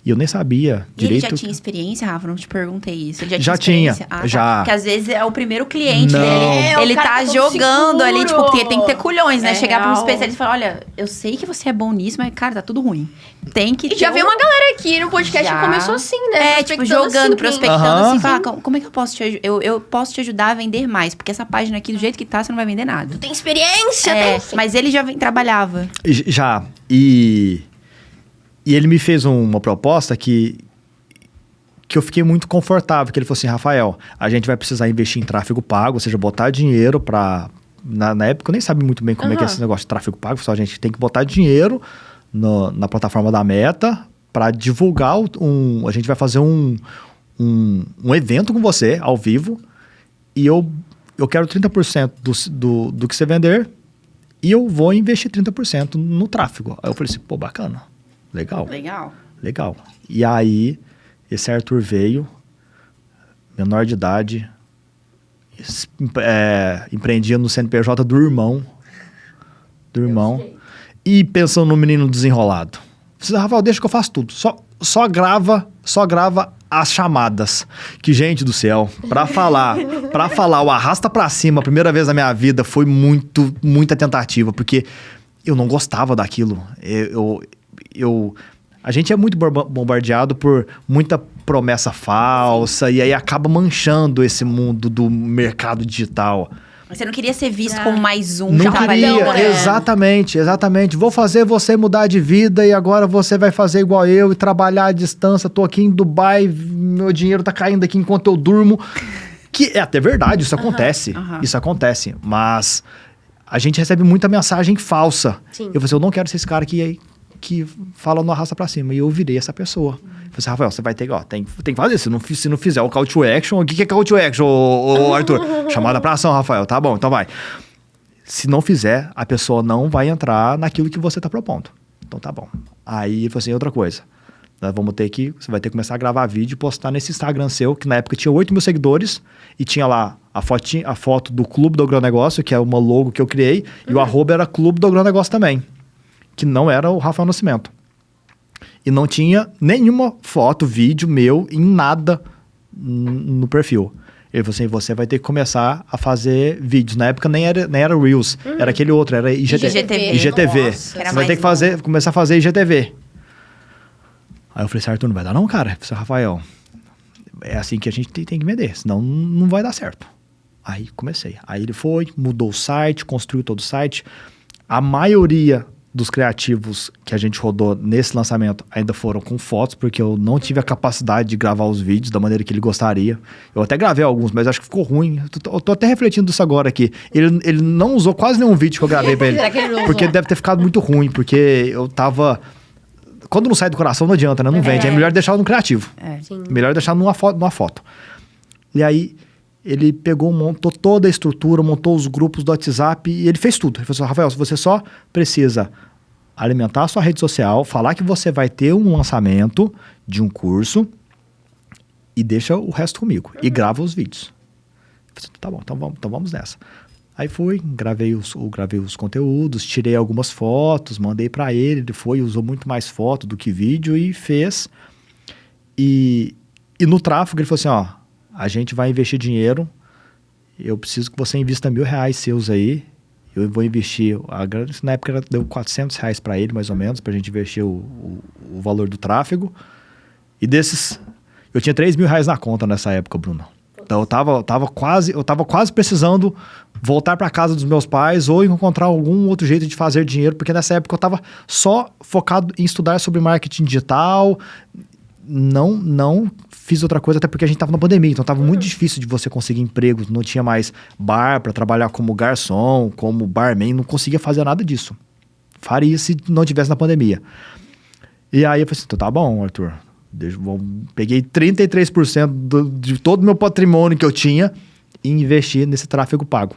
E eu nem sabia E ele direito. já tinha experiência, Rafa? Não te perguntei isso. Ele Já tinha tinha, experiência? Ah, já. Tá. Porque às vezes é o primeiro cliente Não. dele. Ele o cara tá tá todo jogando ali, tipo, seguro. porque ele tem que ter culhões, né? É Chegar pra um real. especialista e falar: olha, eu sei que você é bom nisso, mas, cara, tá tudo ruim. Tem que E já ter veio uma galera aqui no podcast Já. que começou assim, né? É, tipo, Prospectando jogando, assim, prospectando Aham. assim, falar, como é que eu posso te ajudar? Eu posso te ajudar a vender mais, porque essa página aqui, do jeito que tá, você não vai vender nada. Tem experiência, É, tem. mas ele já trabalhava. Já. E ele me fez uma proposta que eu fiquei muito confortável. Que ele falou assim, Rafael, a gente vai precisar investir em tráfego pago, ou seja, botar dinheiro para... Na época eu nem sabia muito bem como é que é esse negócio de tráfego pago. Só a gente tem que botar dinheiro na plataforma da Meta para divulgar a gente vai fazer um evento com você, ao vivo, e eu quero 30% do que você vender e eu vou investir 30% no tráfego. Aí eu falei assim, pô, bacana, legal. E aí, esse Arthur veio, menor de idade, empreendia no CNPJ do irmão, e pensando no menino desenrolado. Falei, Rafael, deixa que eu faço tudo. Só grava as chamadas. Que, gente do céu, pra falar o arrasta pra cima, a primeira vez na minha vida foi muita tentativa, porque eu não gostava daquilo. A gente é muito bombardeado por muita promessa falsa e aí acaba manchando esse mundo do mercado digital. Você não queria ser visto como mais um. Não trabalhando, queria, né? exatamente. Vou fazer você mudar de vida e agora você vai fazer igual eu e trabalhar à distância. Tô aqui em Dubai, meu dinheiro tá caindo aqui enquanto eu durmo. Que é até verdade, isso acontece. Isso acontece, mas a gente recebe muita mensagem falsa. Sim. Eu falei assim, eu não quero ser esse cara que fala no arrasta pra cima. E eu virei essa pessoa. Eu falei assim, Rafael, você vai ter, tem que fazer. Se não fizer o call to action, o que é call to action, ô Arthur? Chamada pra ação, Rafael. Tá bom, então vai. Se não fizer, a pessoa não vai entrar naquilo que você tá propondo. Então tá bom. Aí, ele falou assim, outra coisa. Você vai ter que começar a gravar vídeo e postar nesse Instagram seu, que na época tinha 8 mil seguidores, e tinha lá a foto do Clube do Agronegócio, que é uma logo que eu criei, e o arroba era Clube do Agronegócio também, que não era o Rafael Nascimento. E não tinha nenhuma foto, vídeo meu, em nada no perfil. Ele falou assim, você vai ter que começar a fazer vídeos. Na época nem era Reels, era aquele outro, era IGTV. Nossa, Você vai ter que começar a fazer IGTV. Aí eu falei assim, Arthur, não vai dar não, cara. Eu falei assim, Rafael, é assim que a gente tem que vender, senão não vai dar certo. Aí comecei. Aí ele mudou o site, construiu todo o site. A maioria dos criativos que a gente rodou nesse lançamento ainda foram com fotos, porque eu não tive a capacidade de gravar os vídeos da maneira que ele gostaria. Eu até gravei alguns, mas acho que ficou ruim. Eu tô até refletindo isso agora aqui. Ele não usou quase nenhum vídeo que eu gravei pra ele. Será que ele não Porque usou? deve ter ficado muito ruim, porque eu tava... Quando não sai do coração, não adianta, né? Não vende. É melhor deixar no criativo. Sim. Melhor deixar numa foto. E aí, ele montou toda a estrutura, montou os grupos do WhatsApp e ele fez tudo. Ele falou assim, Rafael, você só precisa alimentar a sua rede social, falar que você vai ter um lançamento de um curso e deixa o resto comigo. E grava os vídeos. Eu falei, tá bom, então vamos nessa. Aí gravei os conteúdos, tirei algumas fotos, mandei para ele usou muito mais foto do que vídeo e fez. E no tráfego ele falou assim, ó, a gente vai investir dinheiro, eu preciso que você invista R$1.000 seus aí, eu vou investir, na época deu R$400 para ele mais ou menos, pra gente investir o valor do tráfego. E desses, eu tinha R$3.000 na conta nessa época, Bruno. Então eu tava quase precisando voltar para casa dos meus pais ou encontrar algum outro jeito de fazer dinheiro, porque nessa época eu tava só focado em estudar sobre marketing digital, não fiz outra coisa, até porque a gente tava na pandemia, então tava muito difícil de você conseguir emprego, não tinha mais bar para trabalhar como garçom, como barman, não conseguia fazer nada disso. Faria se não tivesse na pandemia. E aí eu falei assim, então tá bom, Arthur, peguei 33% de todo o meu patrimônio que eu tinha e investi nesse tráfego pago.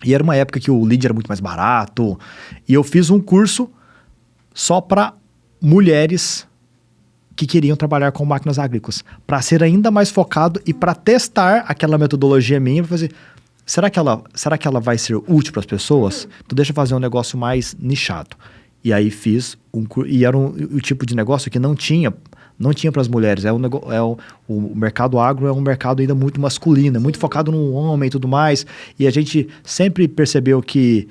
E era uma época que o lead era muito mais barato. E eu fiz um curso só para mulheres que queriam trabalhar com máquinas agrícolas. Para ser ainda mais focado e para testar aquela metodologia minha. Para fazer, será que ela vai ser útil para as pessoas? Então deixa eu fazer um negócio mais nichado. E aí fiz e era o tipo de negócio que não tinha Não tinha para as mulheres. O mercado agro é um mercado ainda muito masculino, muito focado no homem e tudo mais. E a gente sempre percebeu que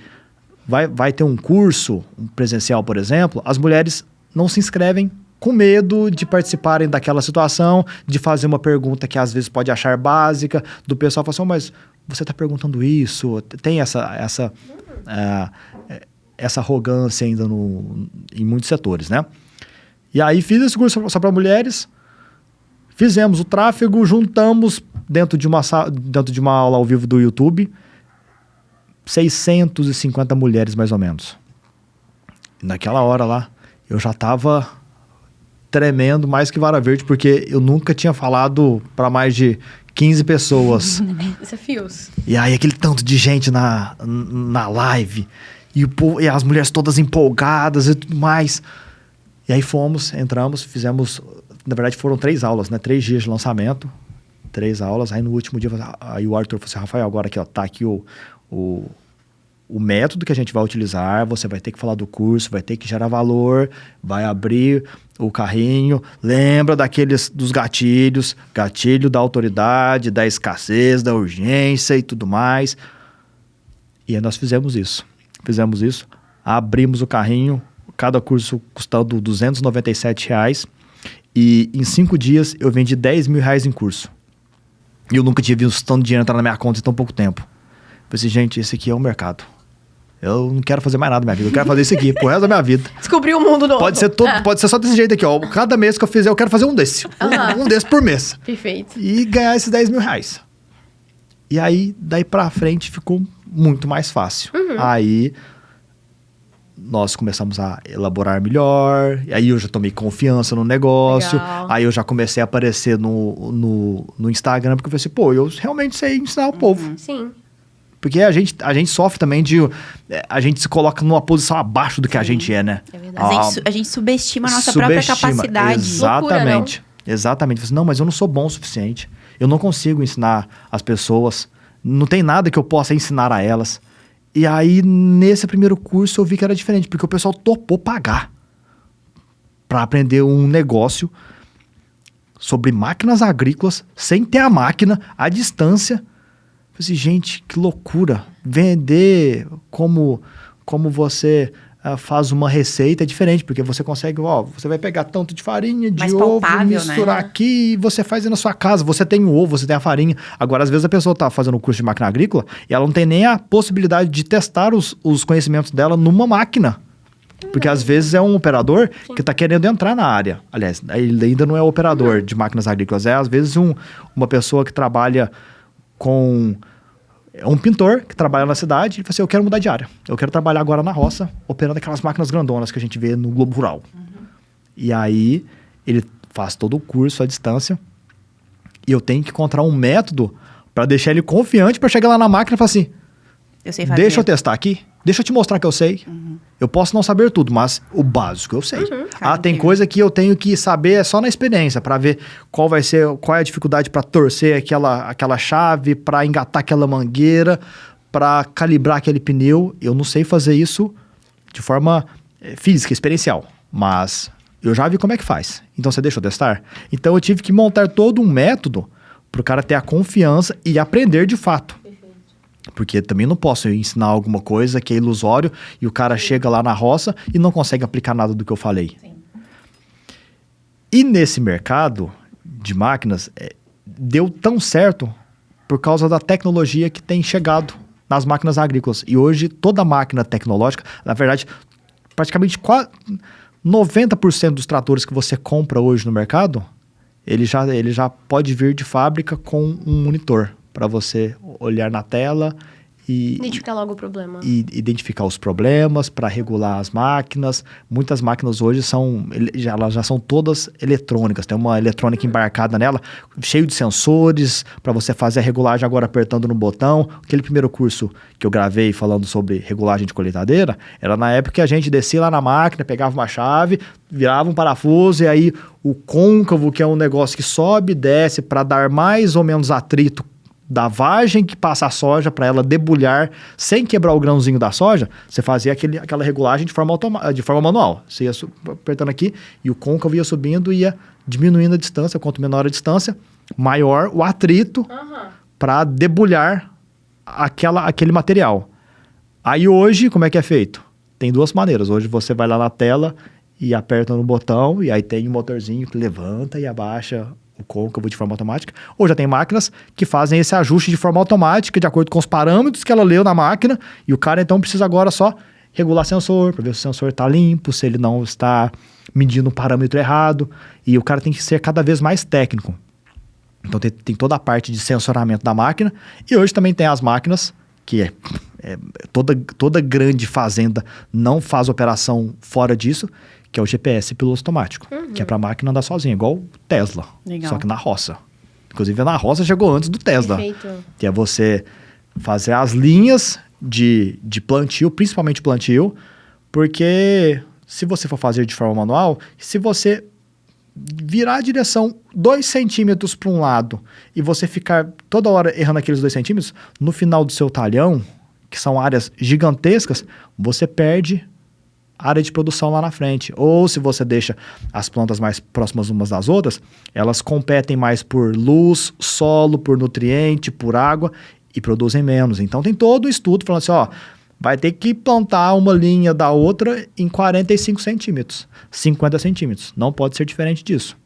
vai ter um curso presencial, por exemplo, as mulheres não se inscrevem com medo de participarem daquela situação, de fazer uma pergunta que às vezes pode achar básica, do pessoal falar assim, mas você está perguntando isso? Tem essa arrogância ainda em muitos setores, né? E aí fiz esse curso só para mulheres, fizemos o tráfego, juntamos dentro de uma aula ao vivo do YouTube, 650 mulheres mais ou menos. E naquela hora lá, eu já estava tremendo mais que vara verde, porque eu nunca tinha falado para mais de 15 pessoas. Desafios. E aí aquele tanto de gente na live, e as mulheres todas empolgadas e tudo mais. E aí entramos, fizemos, na verdade foram 3 aulas, né? 3 dias de lançamento, 3 aulas. Aí no último dia, aí o Arthur falou assim, Rafael, agora aqui, ó, tá aqui o método que a gente vai utilizar, você vai ter que falar do curso, vai ter que gerar valor, vai abrir o carrinho, lembra dos gatilhos, gatilho da autoridade, da escassez, da urgência e tudo mais. E aí nós fizemos isso, abrimos o carrinho, cada curso custando R$297, e em 5 dias eu vendi R$10 mil em curso. E eu nunca tinha visto tanto dinheiro entrar na minha conta em tão pouco tempo. Eu falei assim, gente, esse aqui é o mercado. Eu não quero fazer mais nada na minha vida. Eu quero fazer isso aqui pro resto da minha vida. Descobrir um mundo novo. Pode ser só desse jeito aqui, ó. Cada mês que eu fizer, eu quero fazer um desse. Um desse por mês. Perfeito. E ganhar esses R$10 mil. E aí, daí pra frente, ficou muito mais fácil. Aí, nós começamos a elaborar melhor. E aí, eu já tomei confiança no negócio. Legal. Aí, eu já comecei a aparecer no Instagram. Porque eu falei assim, pô, eu realmente sei ensinar o povo. Sim. Porque a gente sofre também a gente se coloca numa posição abaixo do que a gente é, né? É verdade. A gente subestima a nossa própria capacidade. Exatamente. Loucura, Exatamente. Não, mas eu não sou bom o suficiente. Eu não consigo ensinar as pessoas. Não tem nada que eu possa ensinar a elas. E aí, nesse primeiro curso, eu vi que era diferente. Porque o pessoal topou pagar para aprender um negócio sobre máquinas agrícolas, sem ter a máquina, à distância. Eu falei assim, gente, que loucura. Vender como você faz uma receita é diferente, porque você consegue, você vai pegar tanto de farinha, de mais ovo, palpável, misturar aqui, e você faz na sua casa. Você tem o ovo, você tem a farinha. Agora, às vezes, a pessoa está fazendo um curso de máquina agrícola e ela não tem nem a possibilidade de testar os conhecimentos dela numa máquina. Porque, às vezes, é um operador que está querendo entrar na área. Aliás, ele ainda não é operador de máquinas agrícolas. É, às vezes, uma pessoa que trabalha com um pintor que trabalha na cidade, ele fala assim, eu quero mudar de área. Eu quero trabalhar agora na roça, operando aquelas máquinas grandonas que a gente vê no Globo Rural. E aí, ele faz todo o curso à distância, e eu tenho que encontrar um método para deixar ele confiante para chegar lá na máquina e falar assim, Eu sei fazer. deixa eu testar aqui, deixa eu te mostrar que eu sei. Eu posso não saber tudo, mas o básico eu sei. Cara, Tem incrível. coisa que eu tenho que saber só na experiência, para ver qual é a dificuldade para torcer aquela chave, para engatar aquela mangueira, para calibrar aquele pneu. Eu não sei fazer isso de forma física, experiencial, mas eu já vi como é que faz. Então você deixa eu testar? Então eu tive que montar todo um método para o cara ter a confiança e aprender de fato. Porque também não posso ensinar alguma coisa que é ilusório e o cara chega lá na roça e não consegue aplicar nada do que eu falei. Sim. E nesse mercado de máquinas, deu tão certo por causa da tecnologia que tem chegado nas máquinas agrícolas. E hoje, toda máquina tecnológica, na verdade, praticamente 90% dos tratores que você compra hoje no mercado, ele já pode vir de fábrica com um monitor para você olhar na tela e Identificar logo o problema. e identificar os problemas, para regular as máquinas. Muitas máquinas hoje elas já são todas eletrônicas, tem uma eletrônica embarcada nela, cheio de sensores, para você fazer a regulagem agora apertando no botão. Aquele primeiro curso que eu gravei falando sobre regulagem de colheitadeira, era na época que a gente descia lá na máquina, pegava uma chave, virava um parafuso, e aí o côncavo, que é um negócio que sobe e desce para dar mais ou menos atrito da vagem que passa a soja para ela debulhar sem quebrar o grãozinho da soja, você fazia aquela regulagem de forma manual. Você ia apertando aqui e o côncavo ia subindo e ia diminuindo a distância. Quanto menor a distância, maior o atrito para debulhar aquele material. Aí hoje, como é que é feito? Tem duas maneiras. Hoje você vai lá na tela e aperta no botão, e aí tem um motorzinho que levanta e abaixa o côncavo de forma automática. Ou já tem máquinas que fazem esse ajuste de forma automática, de acordo com os parâmetros que ela leu na máquina, e o cara então precisa agora só regular sensor, para ver se o sensor está limpo, se ele não está medindo um parâmetro errado, e o cara tem que ser cada vez mais técnico. Então tem toda a parte de sensoramento da máquina, e hoje também tem as máquinas, que toda grande fazenda não faz operação fora disso, que é o GPS piloto automático, que é para a máquina andar sozinha, igual o Tesla, só que na roça. Inclusive na roça chegou antes do Tesla. Perfeito. Que é você fazer as linhas de plantio, principalmente plantio, porque se você for fazer de forma manual, se você virar a direção 2 centímetros para um lado e você ficar toda hora errando aqueles 2 centímetros, no final do seu talhão, que são áreas gigantescas, você perde área de produção lá na frente. Ou se você deixa as plantas mais próximas umas das outras, elas competem mais por luz, solo, por nutriente, por água e produzem menos. Então tem todo o estudo falando assim, ó, vai ter que plantar uma linha da outra em 45 centímetros, 50 centímetros. Não pode ser diferente disso.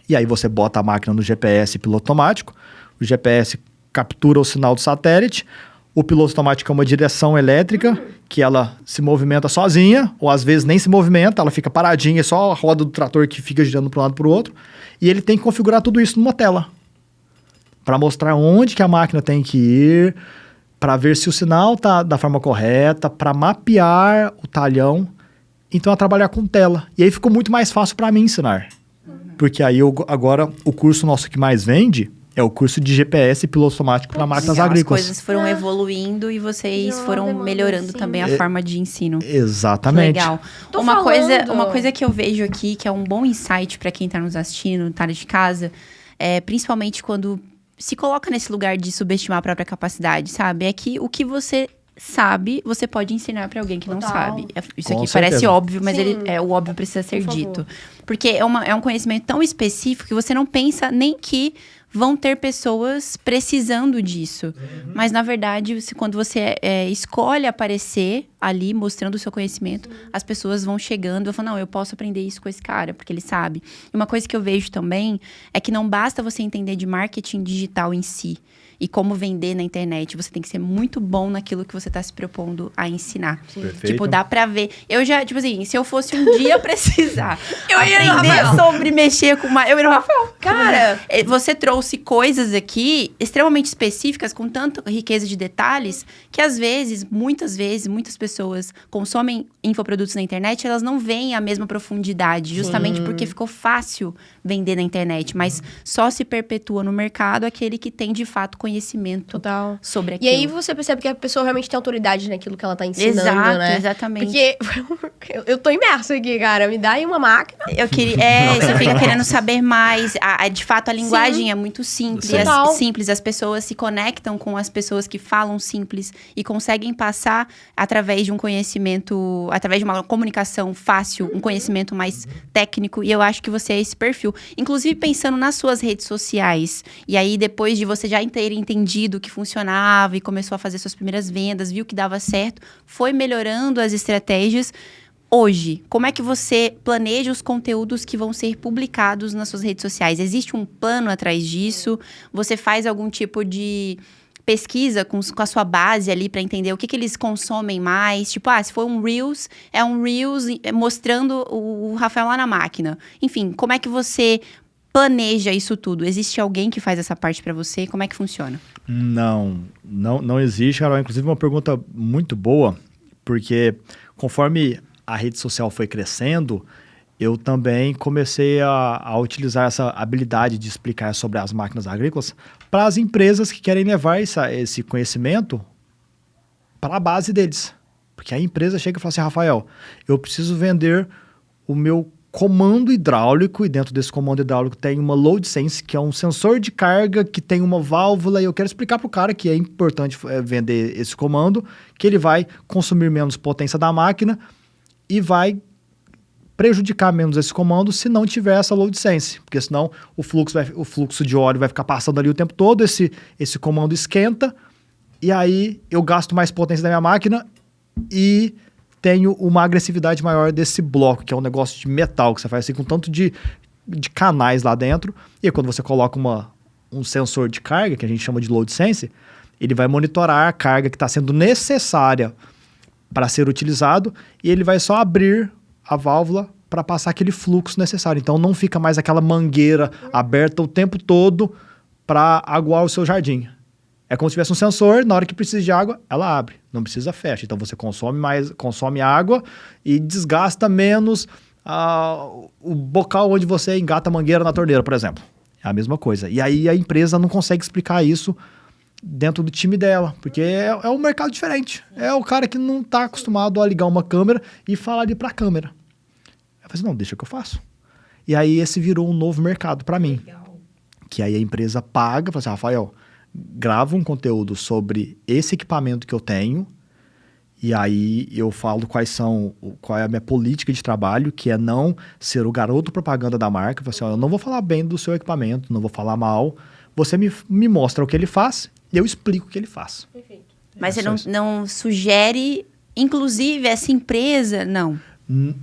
E aí você bota a máquina no GPS piloto automático, o GPS captura o sinal do satélite, o piloto automático é uma direção elétrica que ela se movimenta sozinha, ou às vezes nem se movimenta, ela fica paradinha, é só a roda do trator que fica girando para um lado e para o outro. E ele tem que configurar tudo isso numa tela, para mostrar onde que a máquina tem que ir, para ver se o sinal está da forma correta, para mapear o talhão. Então, é trabalhar com tela. E aí ficou muito mais fácil para mim ensinar. Porque aí agora o curso nosso que mais vende é o curso de GPS e piloto automático para máquinas agrícolas. As coisas foram evoluindo e vocês foram melhorando também a forma de ensino. Exatamente. Legal. Uma coisa que eu vejo aqui, que é um bom insight para quem está nos assistindo, tá de casa, principalmente quando se coloca nesse lugar de subestimar a própria capacidade, sabe? É que o que você sabe, você pode ensinar para alguém que não sabe. Isso Com aqui certeza. parece óbvio, mas Sim. o óbvio precisa ser dito. Porque é um conhecimento tão específico que você não pensa nem que vão ter pessoas precisando disso. Mas, na verdade, quando você escolhe aparecer ali, mostrando o seu conhecimento, as pessoas vão chegando e falam, não, eu posso aprender isso com esse cara, porque ele sabe. E uma coisa que eu vejo também é que não basta você entender de marketing digital em si e como vender na internet. Você tem que ser muito bom naquilo que você está se propondo a ensinar. Perfeito. Tipo, dá pra ver. Eu já, tipo assim, se eu fosse um dia precisar aprender sobre mexer com uma... Eu ia no Rafael. Cara, você trouxe coisas aqui extremamente específicas, com tanta riqueza de detalhes, que às vezes, muitas pessoas consomem infoprodutos na internet, elas não veem a mesma profundidade, justamente porque ficou fácil vender na internet, mas só se perpetua no mercado aquele que tem, de fato, conhecimento sobre aquilo. E aí você percebe que a pessoa realmente tem autoridade naquilo que ela tá ensinando, Exato, né? exatamente. Porque eu tô imerso aqui, cara. Me dá aí uma máquina. Eu queria... você fica querendo saber mais. De fato, a linguagem é muito simples. Sim. As pessoas se conectam com as pessoas que falam simples e conseguem passar através de um conhecimento, através de uma comunicação fácil, um conhecimento mais técnico. E eu acho que você é esse perfil. Inclusive, pensando nas suas redes sociais. E aí, depois de você já ter entendido que funcionava e começou a fazer suas primeiras vendas, viu que dava certo, foi melhorando as estratégias. Hoje, como é que você planeja os conteúdos que vão ser publicados nas suas redes sociais? Existe um plano atrás disso? Você faz algum tipo de pesquisa com a sua base ali para entender o que eles consomem mais? Tipo, se for um Reels, é um Reels mostrando o Rafael lá na máquina. Enfim, como é que você planeja isso tudo? Existe alguém que faz essa parte para você? Como é que funciona? Não existe, Carol. Inclusive, uma pergunta muito boa, porque conforme a rede social foi crescendo, eu também comecei a utilizar essa habilidade de explicar sobre as máquinas agrícolas para as empresas que querem levar esse conhecimento para a base deles. Porque a empresa chega e fala assim, Rafael, eu preciso vender o meu comando hidráulico, e dentro desse comando hidráulico tem uma load sense, que é um sensor de carga que tem uma válvula, e eu quero explicar para o cara que é importante vender esse comando, que ele vai consumir menos potência da máquina e vai prejudicar menos esse comando se não tiver essa load sense, porque senão o fluxo de óleo vai ficar passando ali o tempo todo, esse comando esquenta, e aí eu gasto mais potência da minha máquina e tenho uma agressividade maior desse bloco, que é um negócio de metal, que você faz assim com tanto de canais lá dentro, e aí quando você coloca um sensor de carga, que a gente chama de load sense, ele vai monitorar a carga que está sendo necessária para ser utilizado, e ele vai só abrir a válvula para passar aquele fluxo necessário. Então não fica mais aquela mangueira aberta o tempo todo para aguar o seu jardim. É como se tivesse um sensor, na hora que precisa de água, ela abre. Não precisa, fecha. Então você consome água e desgasta menos o bocal onde você engata a mangueira na torneira, por exemplo. É a mesma coisa. E aí a empresa não consegue explicar isso dentro do time dela, porque é um mercado diferente. É o cara que não está acostumado a ligar uma câmera e falar ali para a câmera. Eu falei assim, não, deixa que eu faço. E aí esse virou um novo mercado para mim. Legal. Que aí a empresa paga, fala assim, Rafael, grava um conteúdo sobre esse equipamento que eu tenho, e aí eu falo qual é a minha política de trabalho, que é não ser o garoto propaganda da marca. Eu falo assim, eu não vou falar bem do seu equipamento, não vou falar mal. Você me mostra o que ele faz, e eu explico o que ele faz. Perfeito. Mas você não sugere, inclusive, essa empresa? Não.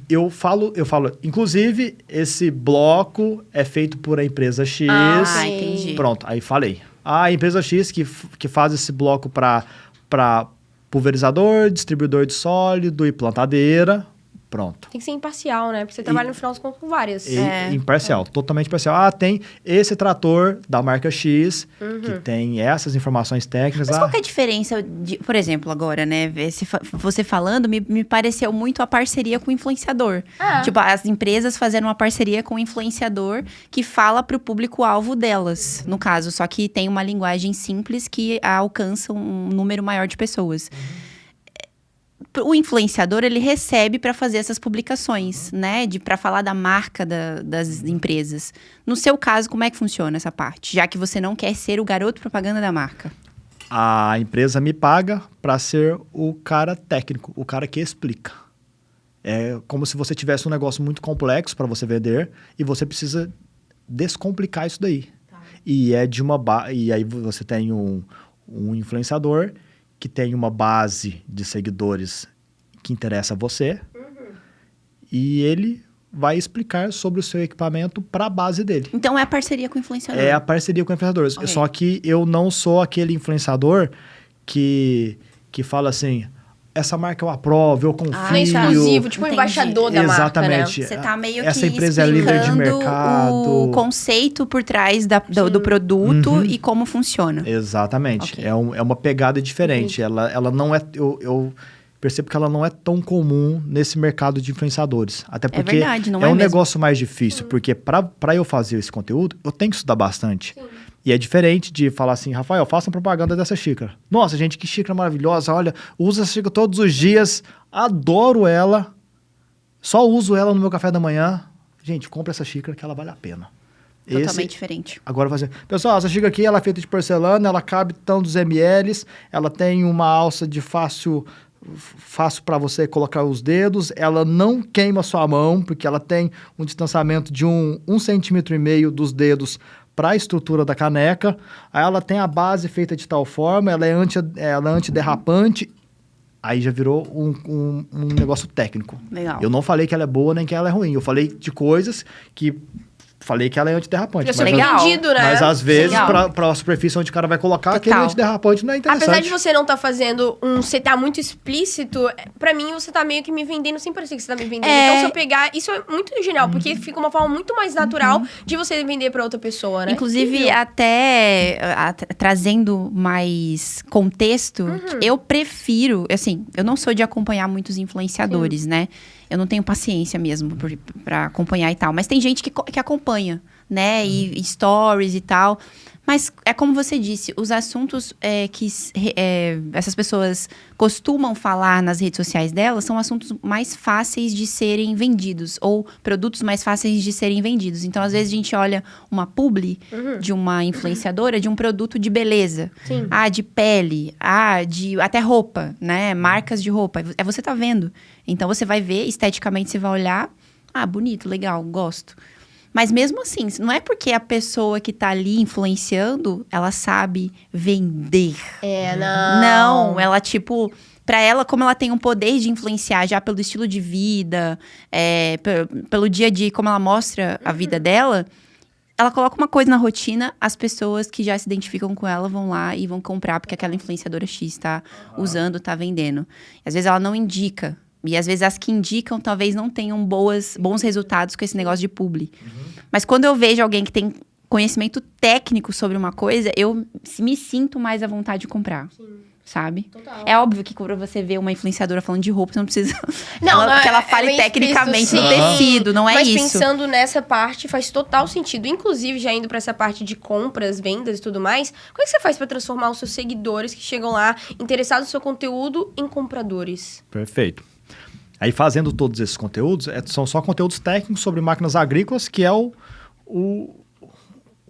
Eu falo, inclusive, esse bloco é feito por a empresa X. Ah, entendi. Pronto, aí falei. A empresa X que faz esse bloco para pulverizador, distribuidor de sólido e plantadeira. Pronto. Tem que ser imparcial, né? Porque você trabalha no final dos contos com várias. Imparcial, totalmente imparcial. Tem esse trator da marca X, que tem essas informações técnicas. Mas qual que é a diferença, por exemplo, agora, né? Você falando, me pareceu muito a parceria com o influenciador. Tipo, as empresas fazendo uma parceria com o influenciador que fala para o público-alvo delas, no caso. Só que tem uma linguagem simples que alcança um número maior de pessoas. O influenciador, ele recebe para fazer essas publicações, né? Para falar da marca das empresas. No seu caso, como é que funciona essa parte? Já que você não quer ser o garoto propaganda da marca. A empresa me paga para ser o cara técnico, o cara que explica. É como se você tivesse um negócio muito complexo para você vender e você precisa descomplicar isso daí. Tá. E aí você tem um influenciador que tem uma base de seguidores que interessa a você, e ele vai explicar sobre o seu equipamento para a base dele. Então é a parceria com o influenciador. É a parceria com o influenciador. Okay. Só que eu não sou aquele influenciador que fala assim, essa marca eu aprovo, eu confio. Não é exclusivo, tipo um embaixador da marca, né? Exatamente. Você tá meio essa que empresa é líder de mercado. O conceito por trás do produto e como funciona. Exatamente. Okay. É uma pegada diferente. Ela não é... Eu percebo que ela não é tão comum nesse mercado de influenciadores. Até porque verdade, não é um mesmo. negócio mais difícil. Porque para eu fazer esse conteúdo, eu tenho que estudar bastante. Sim. E é diferente de falar assim, Rafael, faça propaganda dessa xícara. Nossa, gente, que xícara maravilhosa. Olha, uso essa xícara todos os dias. Adoro ela. Só uso ela no meu café da manhã. Gente, compra essa xícara que ela vale a pena. Totalmente diferente. Agora, pessoal, essa xícara aqui, ela é feita de porcelana, ela cabe tantos ml, ela tem uma alça de fácil para você colocar os dedos, ela não queima sua mão, porque ela tem um distanciamento de 1,5 centímetro dos dedos para a estrutura da caneca. Aí ela tem a base feita de tal forma, ela é antiderrapante. Aí já virou um negócio técnico. Legal. Eu não falei que ela é boa nem que ela é ruim. Eu falei de coisas que... Falei que ela é antiderrapante. Mas, vendido, né? Mas às vezes, para a superfície onde o cara vai colocar, aquele antiderrapante não é interessante. Apesar de você não estar fazendo você tá muito explícito, pra mim você tá meio que me vendendo sem parecer que você tá me vendendo. Então, se eu pegar... Isso é muito genial, porque fica uma forma muito mais natural de você vender pra outra pessoa, né? Inclusive, até trazendo mais contexto, eu prefiro... Assim, eu não sou de acompanhar muitos influenciadores, né? Eu não tenho paciência mesmo pra acompanhar e tal. Mas tem gente que acompanha, né? E stories e tal. Mas é como você disse, os assuntos que essas pessoas costumam falar nas redes sociais delas são assuntos mais fáceis de serem vendidos. Ou produtos mais fáceis de serem vendidos. Então, às vezes, a gente olha uma publi de uma influenciadora de um produto de beleza. Sim. De pele. De até roupa, né? Marcas de roupa. Você tá vendo. Então, você vai ver, esteticamente, você vai olhar... Ah, bonito, legal, gosto. Mas mesmo assim, não é porque a pessoa que tá ali influenciando, ela sabe vender. Não, ela tipo... Pra ela, como ela tem um poder de influenciar já pelo estilo de vida, pelo dia a dia, como ela mostra a vida dela, ela coloca uma coisa na rotina, as pessoas que já se identificam com ela vão lá e vão comprar, porque aquela influenciadora X tá usando, tá vendendo. E às vezes ela não indica. E às vezes as que indicam talvez não tenham bons resultados com esse negócio de publi. Mas quando eu vejo alguém que tem conhecimento técnico sobre uma coisa, eu me sinto mais à vontade de comprar. Sabe? Total. É óbvio que quando você vê uma influenciadora falando de roupa, você não precisa... Não, que ela fale bem tecnicamente explícito, no tecido, não é Mas isso. Mas pensando nessa parte, faz total sentido. Inclusive, já indo pra essa parte de compras, vendas e tudo mais, como é que você faz pra transformar os seus seguidores que chegam lá, interessados no seu conteúdo, em compradores? Perfeito. Aí, fazendo todos esses conteúdos, são só conteúdos técnicos sobre máquinas agrícolas, que é o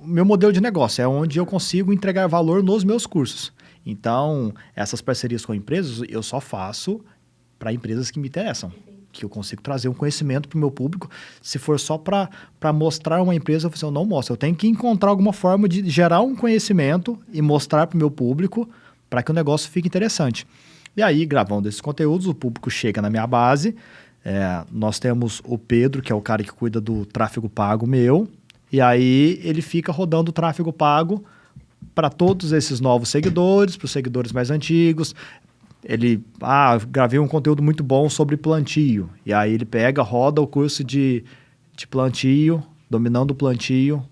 meu modelo de negócio. É onde eu consigo entregar valor nos meus cursos. Então, essas parcerias com empresas, eu só faço para empresas que me interessam. Que eu consigo trazer um conhecimento para o meu público. Se for só para mostrar uma empresa, eu não mostro. Eu tenho que encontrar alguma forma de gerar um conhecimento e mostrar para o meu público para que o negócio fique interessante. E aí, gravando esses conteúdos, o público chega na minha base. Nós temos o Pedro, que é o cara que cuida do tráfego pago meu. E aí, ele fica rodando o tráfego pago para todos esses novos seguidores, para os seguidores mais antigos. Ele, gravei um conteúdo muito bom sobre plantio. E aí ele pega, roda o curso de plantio, dominando o plantio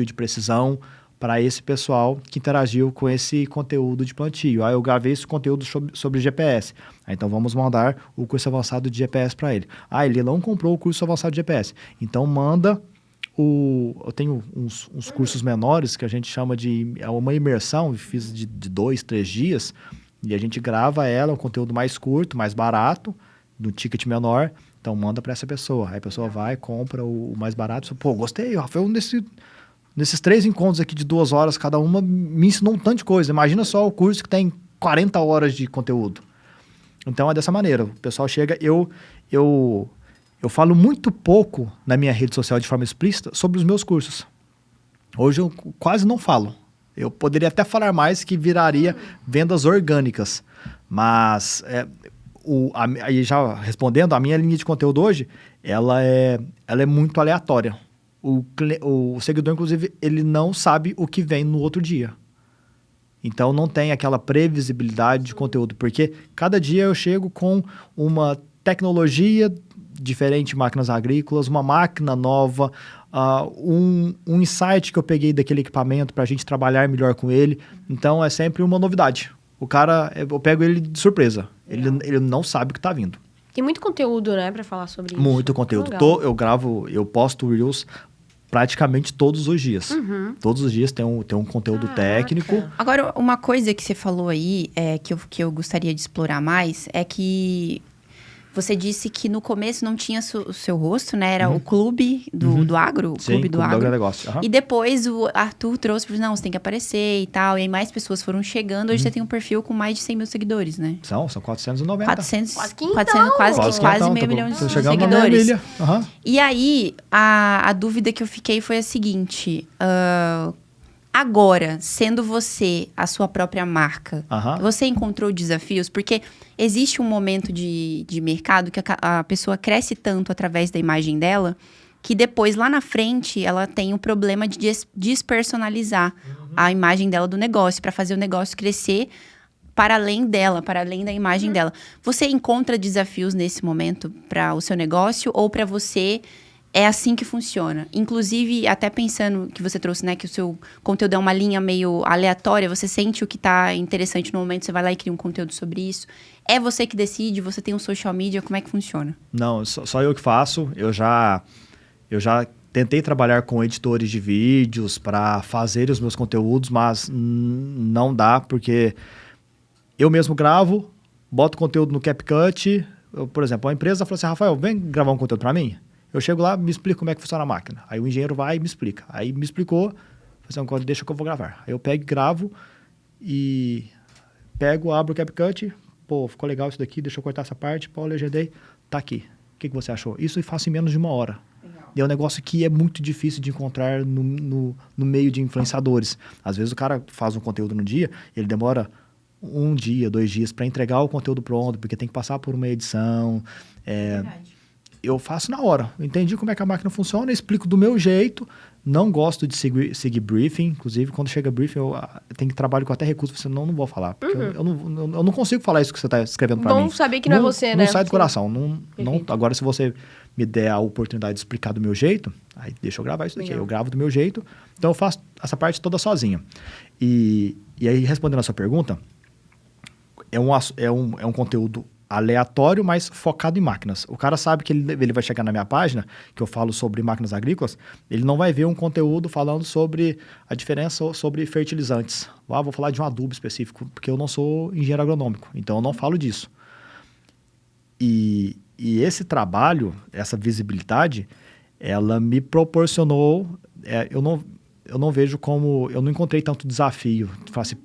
de precisão, para esse pessoal que interagiu com esse conteúdo de plantio. Aí eu gravei esse conteúdo sobre GPS. Aí, então vamos mandar o curso avançado de GPS para ele. Ele não comprou o curso avançado de GPS. Então manda... Eu tenho uns cursos menores que a gente chama de... É uma imersão, fiz de 2, 3 dias, e a gente grava ela, um conteúdo mais curto, mais barato, no ticket menor, então manda para essa pessoa. Aí a pessoa vai, compra o mais barato, pô, gostei, Rafael, nesses 3 encontros aqui de 2 horas cada uma, me ensinou um tanto de coisa. Imagina só o curso que tem 40 horas de conteúdo. Então é dessa maneira, o pessoal chega, eu falo muito pouco na minha rede social de forma explícita sobre os meus cursos. Hoje eu quase não falo. Eu poderia até falar mais, que viraria vendas orgânicas. Mas, aí já respondendo, a minha linha de conteúdo hoje, ela é muito aleatória. O seguidor, inclusive, ele não sabe o que vem no outro dia. Então, não tem aquela previsibilidade de conteúdo. Porque cada dia eu chego com uma tecnologia diferente, máquinas agrícolas, uma máquina nova, um insight que eu peguei daquele equipamento para a gente trabalhar melhor com ele. Então, é sempre uma novidade. O cara, eu pego ele de surpresa. Ele não sabe o que está vindo. Tem muito conteúdo, né, para falar sobre isso. Muito conteúdo. Eu posto Reels praticamente todos os dias. Todos os dias tem um conteúdo técnico. Agora, uma coisa que você falou aí, que eu gostaria de explorar mais, é que... Você disse que no começo não tinha o seu rosto, né? Era o clube do agro, o Sim, clube do agro. Negócio. E depois o Arthur trouxe, não, você tem que aparecer e tal. E aí mais pessoas foram chegando. Hoje você tem um perfil com mais de 100 mil seguidores, né? São 490. 400, Quase quase meio milhão de seguidores. E aí, a dúvida que eu fiquei foi a seguinte... Agora, sendo você a sua própria marca, você encontrou desafios? Porque existe um momento de mercado que a pessoa cresce tanto através da imagem dela, que depois, lá na frente, ela tem o problema de despersonalizar a imagem dela do negócio, para fazer o negócio crescer para além dela, para além da imagem dela. Você encontra desafios nesse momento para o seu negócio ou para você... É assim que funciona. Inclusive, até pensando que você trouxe, né? Que o seu conteúdo é uma linha meio aleatória. Você sente o que tá interessante no momento. Você vai lá e cria um conteúdo sobre isso. É você que decide? Você tem um social media? Como é que funciona? Não, só eu que faço. Eu já tentei trabalhar com editores de vídeos para fazer os meus conteúdos, mas não dá, porque eu mesmo gravo, boto conteúdo no CapCut. Por exemplo, a empresa fala assim, Rafael, vem gravar um conteúdo para mim? Eu chego lá, me explica como é que funciona a máquina. Aí o engenheiro vai e me explica. Aí me explicou, deixa que eu vou gravar. Aí eu pego e gravo e abro o CapCut. Pô, ficou legal isso daqui, deixa eu cortar essa parte. Pô, legendei, tá aqui. que você achou? Isso eu faço em menos de 1 hora. E é um negócio que é muito difícil de encontrar no meio de influenciadores. Às vezes o cara faz um conteúdo no dia, ele demora 1 dia, 2 dias para entregar o conteúdo pronto, porque tem que passar por uma edição. Eu faço na hora. Eu entendi como é que a máquina funciona, eu explico do meu jeito. Não gosto de seguir briefing. Inclusive, quando chega briefing, eu tenho que trabalho que eu até recuso. Você não vou falar. Porque eu não consigo falar isso que você está escrevendo para mim. Bom saber que não é você, né? Não sai do coração. Agora, se você me der a oportunidade de explicar do meu jeito, aí deixa eu gravar isso daqui. Eu gravo do meu jeito. Então, eu faço essa parte toda sozinha. E aí, respondendo a sua pergunta, é um conteúdo aleatório, mas focado em máquinas. O cara sabe que ele vai chegar na minha página, que eu falo sobre máquinas agrícolas, ele não vai ver um conteúdo falando sobre a diferença sobre fertilizantes. Vou falar de um adubo específico, porque eu não sou engenheiro agronômico, então eu não falo disso. E esse trabalho, essa visibilidade, ela me proporcionou... Eu não vejo como... Eu não encontrei tanto desafio. Falar assim,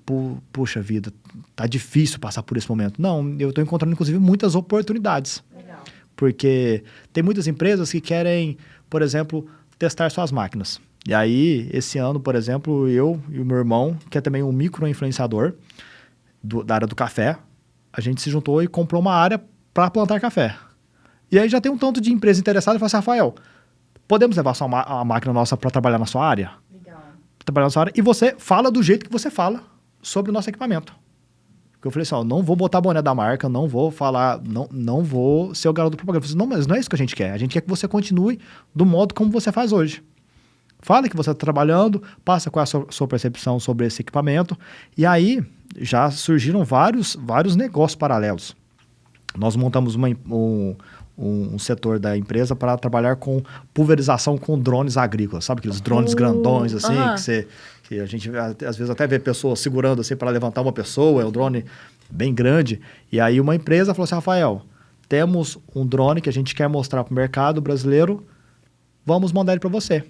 puxa vida, tá difícil passar por esse momento. Não, eu estou encontrando, inclusive, muitas oportunidades. Legal. Porque tem muitas empresas que querem, por exemplo, testar suas máquinas. E aí, esse ano, por exemplo, eu e o meu irmão, que é também um micro-influenciador da área do café, a gente se juntou e comprou uma área para plantar café. E aí já tem um tanto de empresa interessada e fala assim, Rafael, podemos levar a máquina nossa para trabalhar na sua área? Trabalhar nessa área, e você fala do jeito que você fala sobre o nosso equipamento. Porque eu falei assim, não vou botar boné da marca, não vou falar, não vou ser o garoto do propaganda. Eu falei assim, não, mas não é isso que a gente quer. A gente quer que você continue do modo como você faz hoje. Fale que você está trabalhando, passa qual é a sua percepção sobre esse equipamento. E aí, já surgiram vários negócios paralelos. Nós montamos um setor da empresa para trabalhar com pulverização com drones agrícolas. Sabe aqueles drones grandões, assim, que a gente às vezes até vê pessoas segurando assim para levantar uma pessoa, é um drone bem grande. E aí uma empresa falou assim, Rafael, temos um drone que a gente quer mostrar para o mercado brasileiro, vamos mandar ele para você.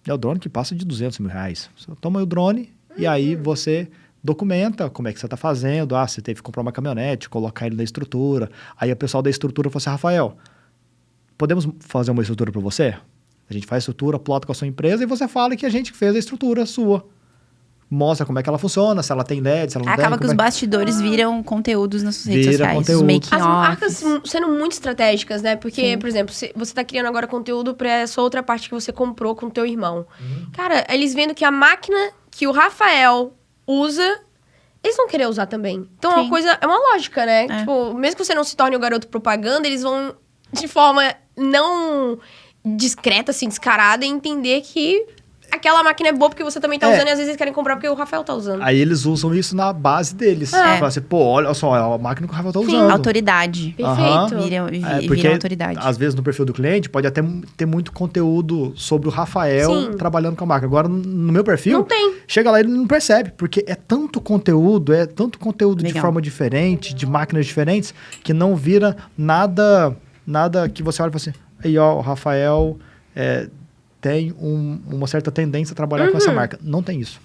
É o drone que passa de R$200 mil. Você toma o drone e aí você... documenta como é que você está fazendo. Você teve que comprar uma caminhonete, colocar ele na estrutura. Aí o pessoal da estrutura falou assim, Rafael, podemos fazer uma estrutura para você? A gente faz a estrutura, plota com a sua empresa e você fala que a gente fez a estrutura sua. Mostra como é que ela funciona, se ela tem LED, se ela não tem. Acaba que os bastidores viram conteúdos nas suas redes sociais. Conteúdo. Os making As marcas sendo muito estratégicas, né? Porque, Sim. por exemplo, você está criando agora conteúdo para essa outra parte que você comprou com o teu irmão. Cara, eles vendo que a máquina que o Rafael usa... eles vão querer usar também. Então, Sim. é uma lógica, né? Tipo, mesmo que você não se torne o garoto propaganda, eles vão, de forma não discreta, assim, descarada, entender que aquela máquina é boa porque você também tá usando e às vezes eles querem comprar porque o Rafael tá usando. Aí eles usam isso na base deles. Fala assim, olha só, é a máquina que o Rafael tá usando. Autoridade. Perfeito. Viram autoridade. Às vezes no perfil do cliente pode até ter muito conteúdo sobre o Rafael trabalhando com a marca. Agora, no meu perfil, não tem. Chega lá e ele não percebe, porque é tanto conteúdo de Legal. forma diferente, de máquinas diferentes, que não vira nada que você olha e fala assim, aí ó, o Rafael tem uma certa tendência a trabalhar com essa marca. Não tem isso.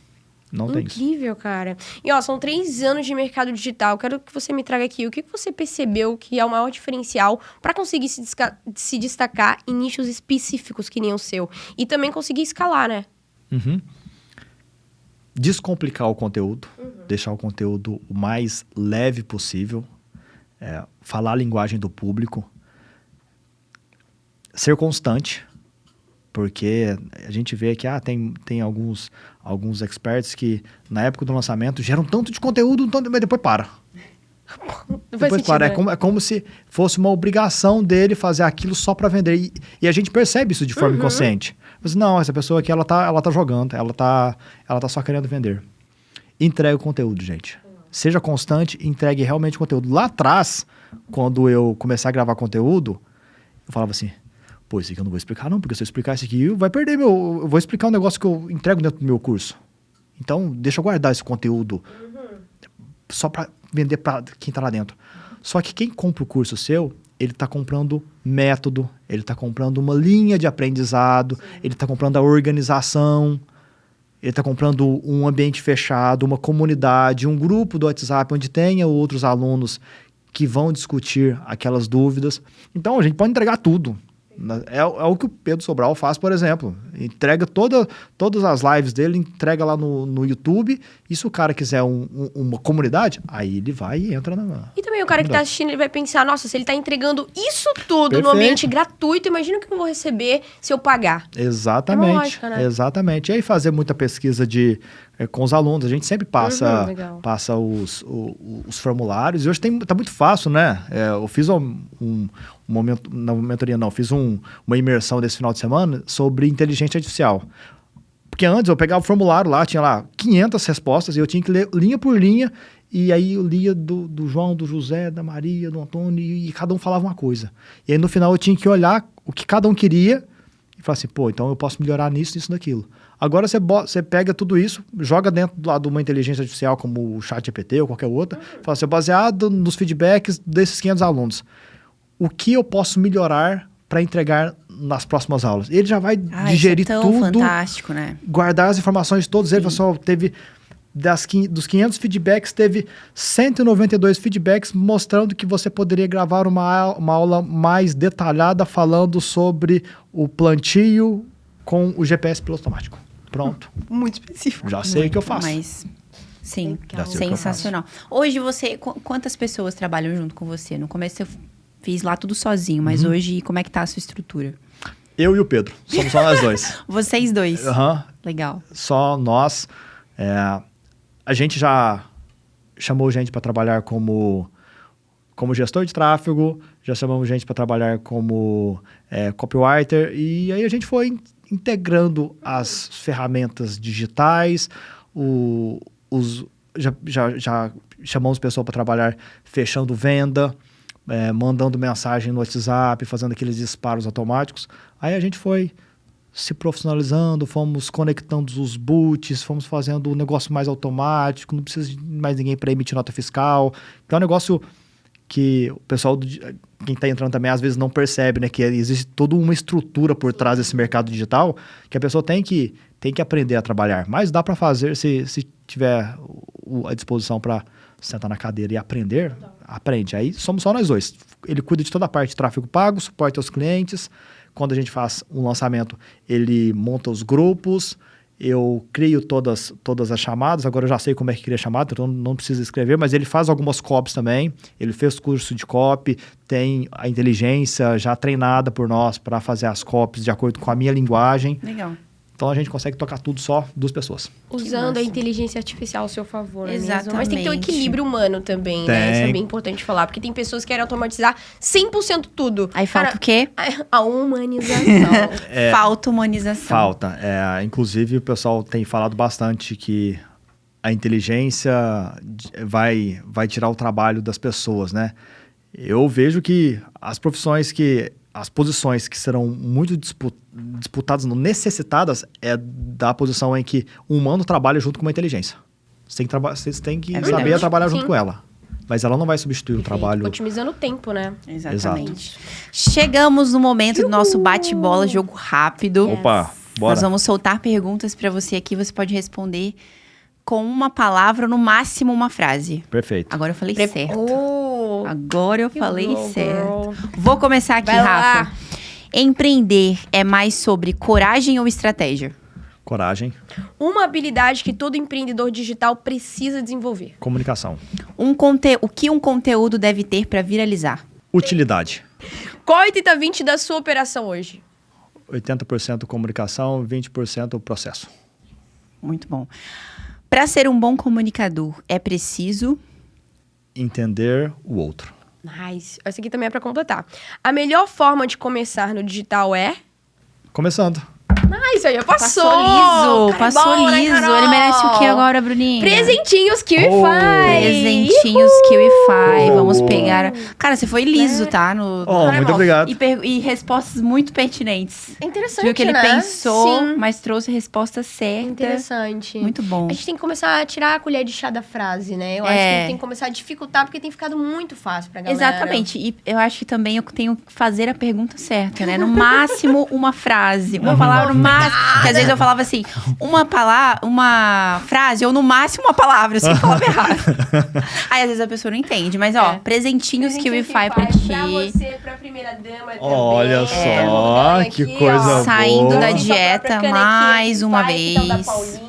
Não tem isso. Incrível, cara. E ó, são 3 anos de mercado digital. Quero que você me traga aqui o que você percebeu que é o maior diferencial para conseguir se destacar em nichos específicos que nem o seu. E também conseguir escalar, né? Descomplicar o conteúdo, deixar o conteúdo o mais leve possível, falar a linguagem do público, ser constante, porque a gente vê que tem alguns experts que na época do lançamento geram tanto de conteúdo, mas depois para. Depois para. Né? É como se fosse uma obrigação dele fazer aquilo só para vender. E a gente percebe isso de forma inconsciente. Mas não, essa pessoa aqui, ela tá jogando, ela tá só querendo vender. Entregue o conteúdo, gente. Seja constante, entregue realmente o conteúdo. Lá atrás, quando eu comecei a gravar conteúdo, eu falava assim, pô, isso aqui eu não vou explicar não, porque se eu explicar isso aqui, vai perder eu vou explicar um negócio que eu entrego dentro do meu curso. Então, deixa eu guardar esse conteúdo só para vender para quem tá lá dentro. Só que quem compra o curso seu, ele tá comprando método, ele tá comprando uma linha de aprendizado, ele tá comprando a organização, ele tá comprando um ambiente fechado, uma comunidade, um grupo do WhatsApp onde tenha outros alunos que vão discutir aquelas dúvidas. Então, a gente pode entregar tudo. É o que o Pedro Sobral faz, por exemplo. Entrega todas as lives dele, entrega lá no YouTube. E se o cara quiser uma comunidade, aí ele vai e entra na... E também o cara que tá assistindo, ele vai pensar, nossa, se ele tá entregando isso tudo Perfeito. no ambiente gratuito, imagina o que eu vou receber se eu pagar. Exatamente. É uma lógica, né? Exatamente. E aí fazer muita pesquisa com os alunos. A gente sempre passa os formulários. E hoje tá muito fácil, né? Eu fiz na mentoria não, fiz uma imersão desse final de semana sobre inteligência artificial. Porque antes eu pegava o formulário lá, tinha lá 500 respostas e eu tinha que ler linha por linha. E aí eu lia do João, do José, da Maria, do Antônio e cada um falava uma coisa. E aí no final eu tinha que olhar o que cada um queria e falar assim, pô, então eu posso melhorar nisso, nisso, naquilo. Agora você pega tudo isso, joga dentro de uma inteligência artificial como o ChatGPT ou qualquer outra, fala assim, baseado nos feedbacks desses 500 alunos, o que eu posso melhorar para entregar nas próximas aulas? Ele já vai digerir isso é tão tudo, fantástico, né? Guardar as informações de todos eles. Pessoal, teve dos 500 feedbacks, teve 192 feedbacks mostrando que você poderia gravar uma aula mais detalhada falando sobre o plantio com o GPS piloto automático. Pronto. Muito específico. Já sei o que eu faço. Mas, sim, Já sei o que eu sensacional. Hoje quantas pessoas trabalham junto com você? No começo eu fiz lá tudo sozinho, mas hoje como é que tá a sua estrutura? Eu e o Pedro, somos só nós dois. Vocês dois. Uhum. Legal. Só nós. A gente já chamou gente para trabalhar como gestor de tráfego, já chamamos gente para trabalhar como copywriter, e aí a gente foi integrando as ferramentas digitais, já chamamos pessoal para trabalhar fechando venda, mandando mensagem no WhatsApp, fazendo aqueles disparos automáticos. Aí a gente foi se profissionalizando, fomos conectando os boots, fomos fazendo o negócio mais automático, não precisa de mais ninguém para emitir nota fiscal. Então é um negócio que o pessoal, quem está entrando também, às vezes não percebe, né? Que existe toda uma estrutura por trás desse mercado digital que a pessoa tem que aprender a trabalhar. Mas dá para fazer, se tiver a disposição para sentar na cadeira e aprender, aprende. Aí somos só nós dois. Ele cuida de toda a parte de tráfego pago, suporte aos clientes. Quando a gente faz um lançamento, ele monta os grupos, eu crio todas as chamadas. Agora eu já sei como é que cria chamada, então não precisa escrever, mas ele faz algumas copies também. Ele fez curso de copy, tem a inteligência já treinada por nós para fazer as copies de acordo com a minha linguagem. Legal. Então a gente consegue tocar tudo só 2 pessoas. Usando a inteligência artificial ao seu favor. Exatamente. Mas tem que ter um equilíbrio humano também, né? Isso é bem importante falar. Porque tem pessoas que querem automatizar 100% tudo. Aí falta o quê? A humanização. Falta humanização. Falta. Inclusive, o pessoal tem falado bastante que a inteligência vai tirar o trabalho das pessoas, né? Eu vejo que as posições que serão muito disputadas, necessitadas, é da posição em que um humano trabalha junto com uma inteligência. Vocês têm que saber trabalhar junto com ela. Mas ela não vai substituir o trabalho. Otimizando o tempo, né? Exatamente. Chegamos no momento do nosso bate-bola, jogo rápido. Opa, bora. Nós vamos soltar perguntas para você aqui. Você pode responder com uma palavra, no máximo uma frase. Perfeito. Agora eu falei certo. Oh, Agora eu falei certo. girl. Vou começar aqui, Vai lá. Rafa. Empreender é mais sobre coragem ou estratégia? Coragem. Uma habilidade que todo empreendedor digital precisa desenvolver. Comunicação. O que um conteúdo deve ter para viralizar? Utilidade. Qual é o 80-20 da sua operação hoje? 80% comunicação, 20% processo. Muito bom. Para ser um bom comunicador, é preciso... Entender o outro. Nice. Essa aqui também é pra completar. A melhor forma de começar no digital é... Começando. Nice, aí passou. Liso. Cara, Passou bom, né, liso. Carol? Ele merece o que agora, Bruninho? Presentinhos KiwiFi. Presentinhos KiwiFi. Vamos pegar... Cara, você foi liso, tá? Muito obrigado. E respostas muito pertinentes. É interessante, Viu que ele né? pensou, Sim. mas trouxe a resposta certa. Interessante. Muito bom. A gente tem que começar a tirar a colher de chá da frase, né? Eu acho que tem que começar a dificultar, porque tem ficado muito fácil pra galera. Exatamente. E eu acho que também eu tenho que fazer a pergunta certa, né? No máximo, uma frase. Uma palavra, no máximo. Porque às vezes eu falava assim, uma frase, ou no máximo uma palavra, assim, falava errado. Aí às vezes a pessoa não entende. Mas, ó, presentinhos KiwiFi pra ti. Pra você, pra primeira dama também. Olha só, que aqui, coisa ó. boa. Saindo da Sua dieta própria canequinha mais uma KiwiFi, então, da vez. Paulinha.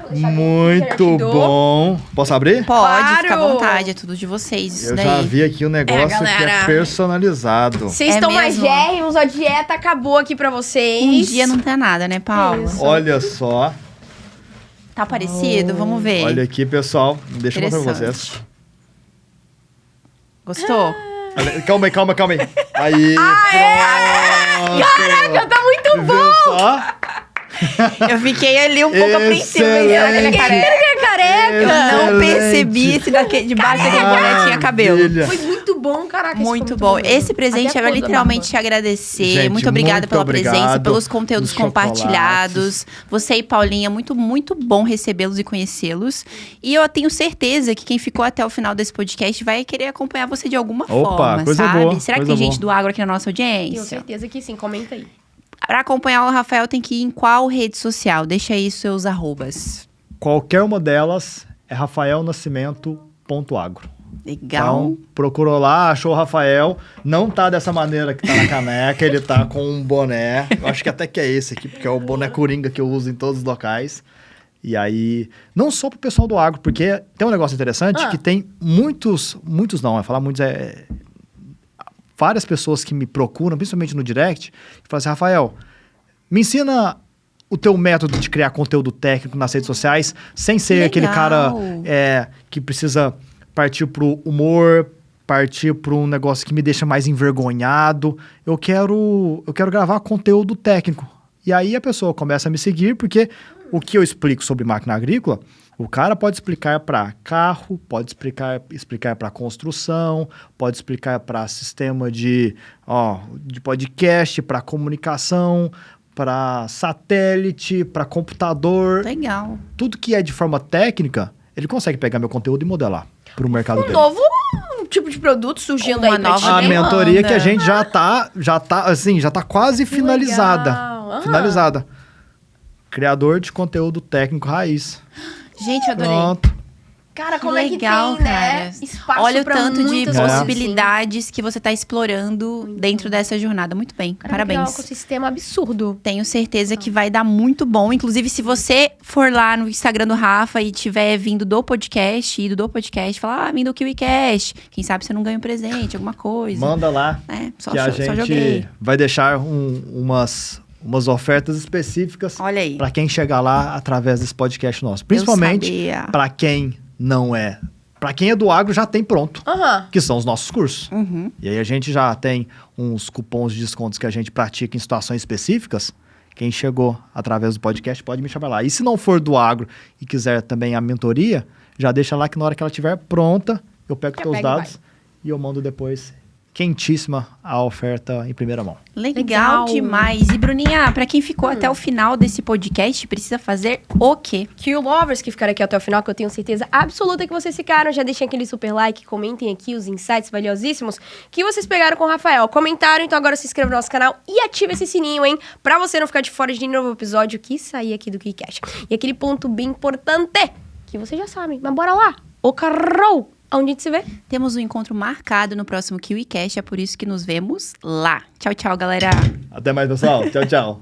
Vou deixar aqui, já Muito te dou. bom. Posso abrir? Pode, Claro! fica à vontade, é tudo de vocês, isso Eu daí. já vi aqui um negócio que galera. é personalizado. Vocês É estão mais mesmo? gérrimos, a dieta acabou aqui pra vocês. Um dia não tem nada, né, Paulo? Isso. Olha só. Tá parecido? Vamos ver. Olha aqui, pessoal. Deixa eu mostrar pra vocês. Interessante. Gostou? Olha, calma aí. Aí, pronto. Caraca, tá muito bom! Viu só? Eu fiquei ali um pouco apreensiva. Ele é careca. É careca! Eu não Excelente. percebi se debaixo daquele boné tinha cabelo. Maravilha. Foi muito bom, caraca. isso foi Muito bom. Esse presente Até a era cor da literalmente te barba. agradecer. Gente, muito obrigada muito pela presença, obrigado pelos conteúdos pelos chocolates. compartilhados. Você e Paulinha, muito, muito bom recebê-los e conhecê-los. E eu tenho certeza que quem ficou até o final desse podcast vai querer acompanhar você de alguma forma, coisa sabe? boa, Será que coisa tem gente boa. do agro aqui na nossa Tenho audiência? certeza que sim, comenta aí. Para acompanhar o Rafael, tem que ir em qual rede social? Deixa aí seus arrobas. Qualquer uma delas é rafaelnascimento.agro. Legal. Então, procurou lá, achou o Rafael. Não tá dessa maneira que tá na caneca, ele tá com um boné. Eu acho que até que é esse aqui, porque é o boné coringa que eu uso em todos os locais. E aí, não só pro pessoal do agro, porque tem um negócio interessante que tem muitos não, vai falar muitos, várias pessoas que me procuram, principalmente no direct, e falam assim, Rafael, me ensina o teu método de criar conteúdo técnico nas redes sociais, sem ser aquele cara que precisa partir pro humor, partir para um negócio que me deixa mais envergonhado. Eu quero gravar conteúdo técnico. E aí a pessoa começa a me seguir, porque o que eu explico sobre máquina agrícola, o cara pode explicar para carro, pode explicar para construção, pode explicar para sistema de podcast, para comunicação, para satélite, para computador. Legal. Tudo que é de forma técnica, ele consegue pegar meu conteúdo e modelar para o mercado dele. Novo tipo de produto surgindo Uma aí pra nova ti. A demanda. mentoria que a gente já tá quase finalizada. legal. Aham. Finalizada. Criador de conteúdo técnico raiz. Gente, eu adorei. Pronto. Cara, como Legal, é que tem, cara. né? Espaço Olha o pra tanto de muitas coisas, possibilidades que você está explorando dentro dessa jornada. Muito bem, Cara, vai criar um parabéns. ecossistema absurdo. Tenho certeza que vai dar muito bom. Inclusive, se você for lá no Instagram do Rafa e tiver vindo do podcast, falar, vim do KiwiCast. Quem sabe você não ganha um presente, alguma coisa. Manda lá Só que a só gente joguei. vai deixar umas ofertas específicas Olha aí. para quem chegar lá através desse podcast nosso. Principalmente sabia. para quem não é. Para quem é do agro já tem pronto, Aham. que são os nossos cursos. Uhum. E aí a gente já tem uns cupons de descontos que a gente pratica em situações específicas. Quem chegou através do podcast pode me chamar lá. E se não for do agro e quiser também a mentoria, já deixa lá que na hora que ela estiver pronta, eu pego Já teus pega e dados e eu mando depois quentíssima a oferta em primeira mão. Legal demais. E, Bruninha, pra quem ficou até o final desse podcast, precisa fazer o quê? Que o Lovers que ficaram aqui até o final, que eu tenho certeza absoluta que vocês ficaram, já deixem aquele super like, comentem aqui os insights valiosíssimos que vocês pegaram com o Rafael. Comentaram, então agora se inscreva no nosso canal e ative esse sininho, hein? Pra você não ficar de fora de nenhum novo episódio que sair aqui do KiwiCast. E aquele ponto bem importante, que vocês já sabem, mas bora lá! O carro! Onde a gente se vê? Temos um encontro marcado no próximo KiwiCast, é por isso que nos vemos lá. Tchau, tchau, galera. Até mais, pessoal. Tchau, tchau.